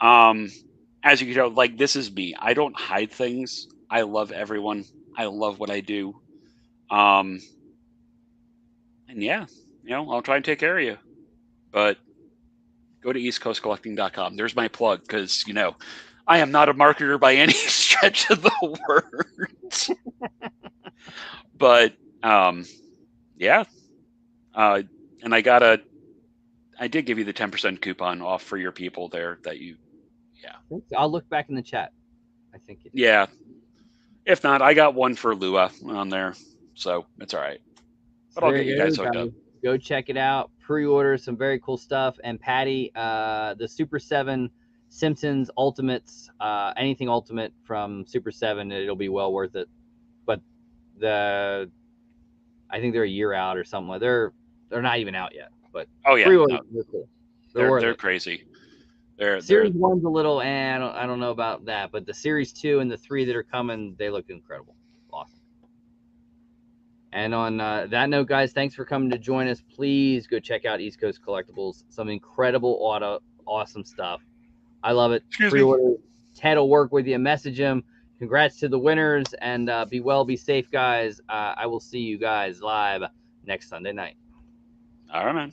as you can tell, like this is me. I don't hide things. I love everyone. I love what I do. And yeah, I'll try and take care of you. But go to eastcoastcollecting.com. There's my plug because, I am not a marketer by any stretch of the word. But yeah. And I did give you the 10% coupon off for your people there that you, yeah. I'll look back in the chat. I think it. Yeah. If not, I got one for Luau on there. So it's all right. But I'll get you guys hooked up. Go check it out. Pre-order some very cool stuff. And Patty, the Super 7 Simpsons Ultimates, anything Ultimate from Super 7, it'll be well worth it. But I think they're a year out or something. They're not even out yet. But pre-order, they're cool. They're crazy. Series 1's a little, I don't know about that, but the Series 2 and the 3 that are coming, they look incredible. Awesome. And on that note, guys, thanks for coming to join us. Please go check out East Coast Collectibles. Some incredible awesome stuff. I love it. Pre-order. Ted will work with you. Message him. Congrats to the winners, and be well, be safe, guys. I will see you guys live next Sunday night. All right, man.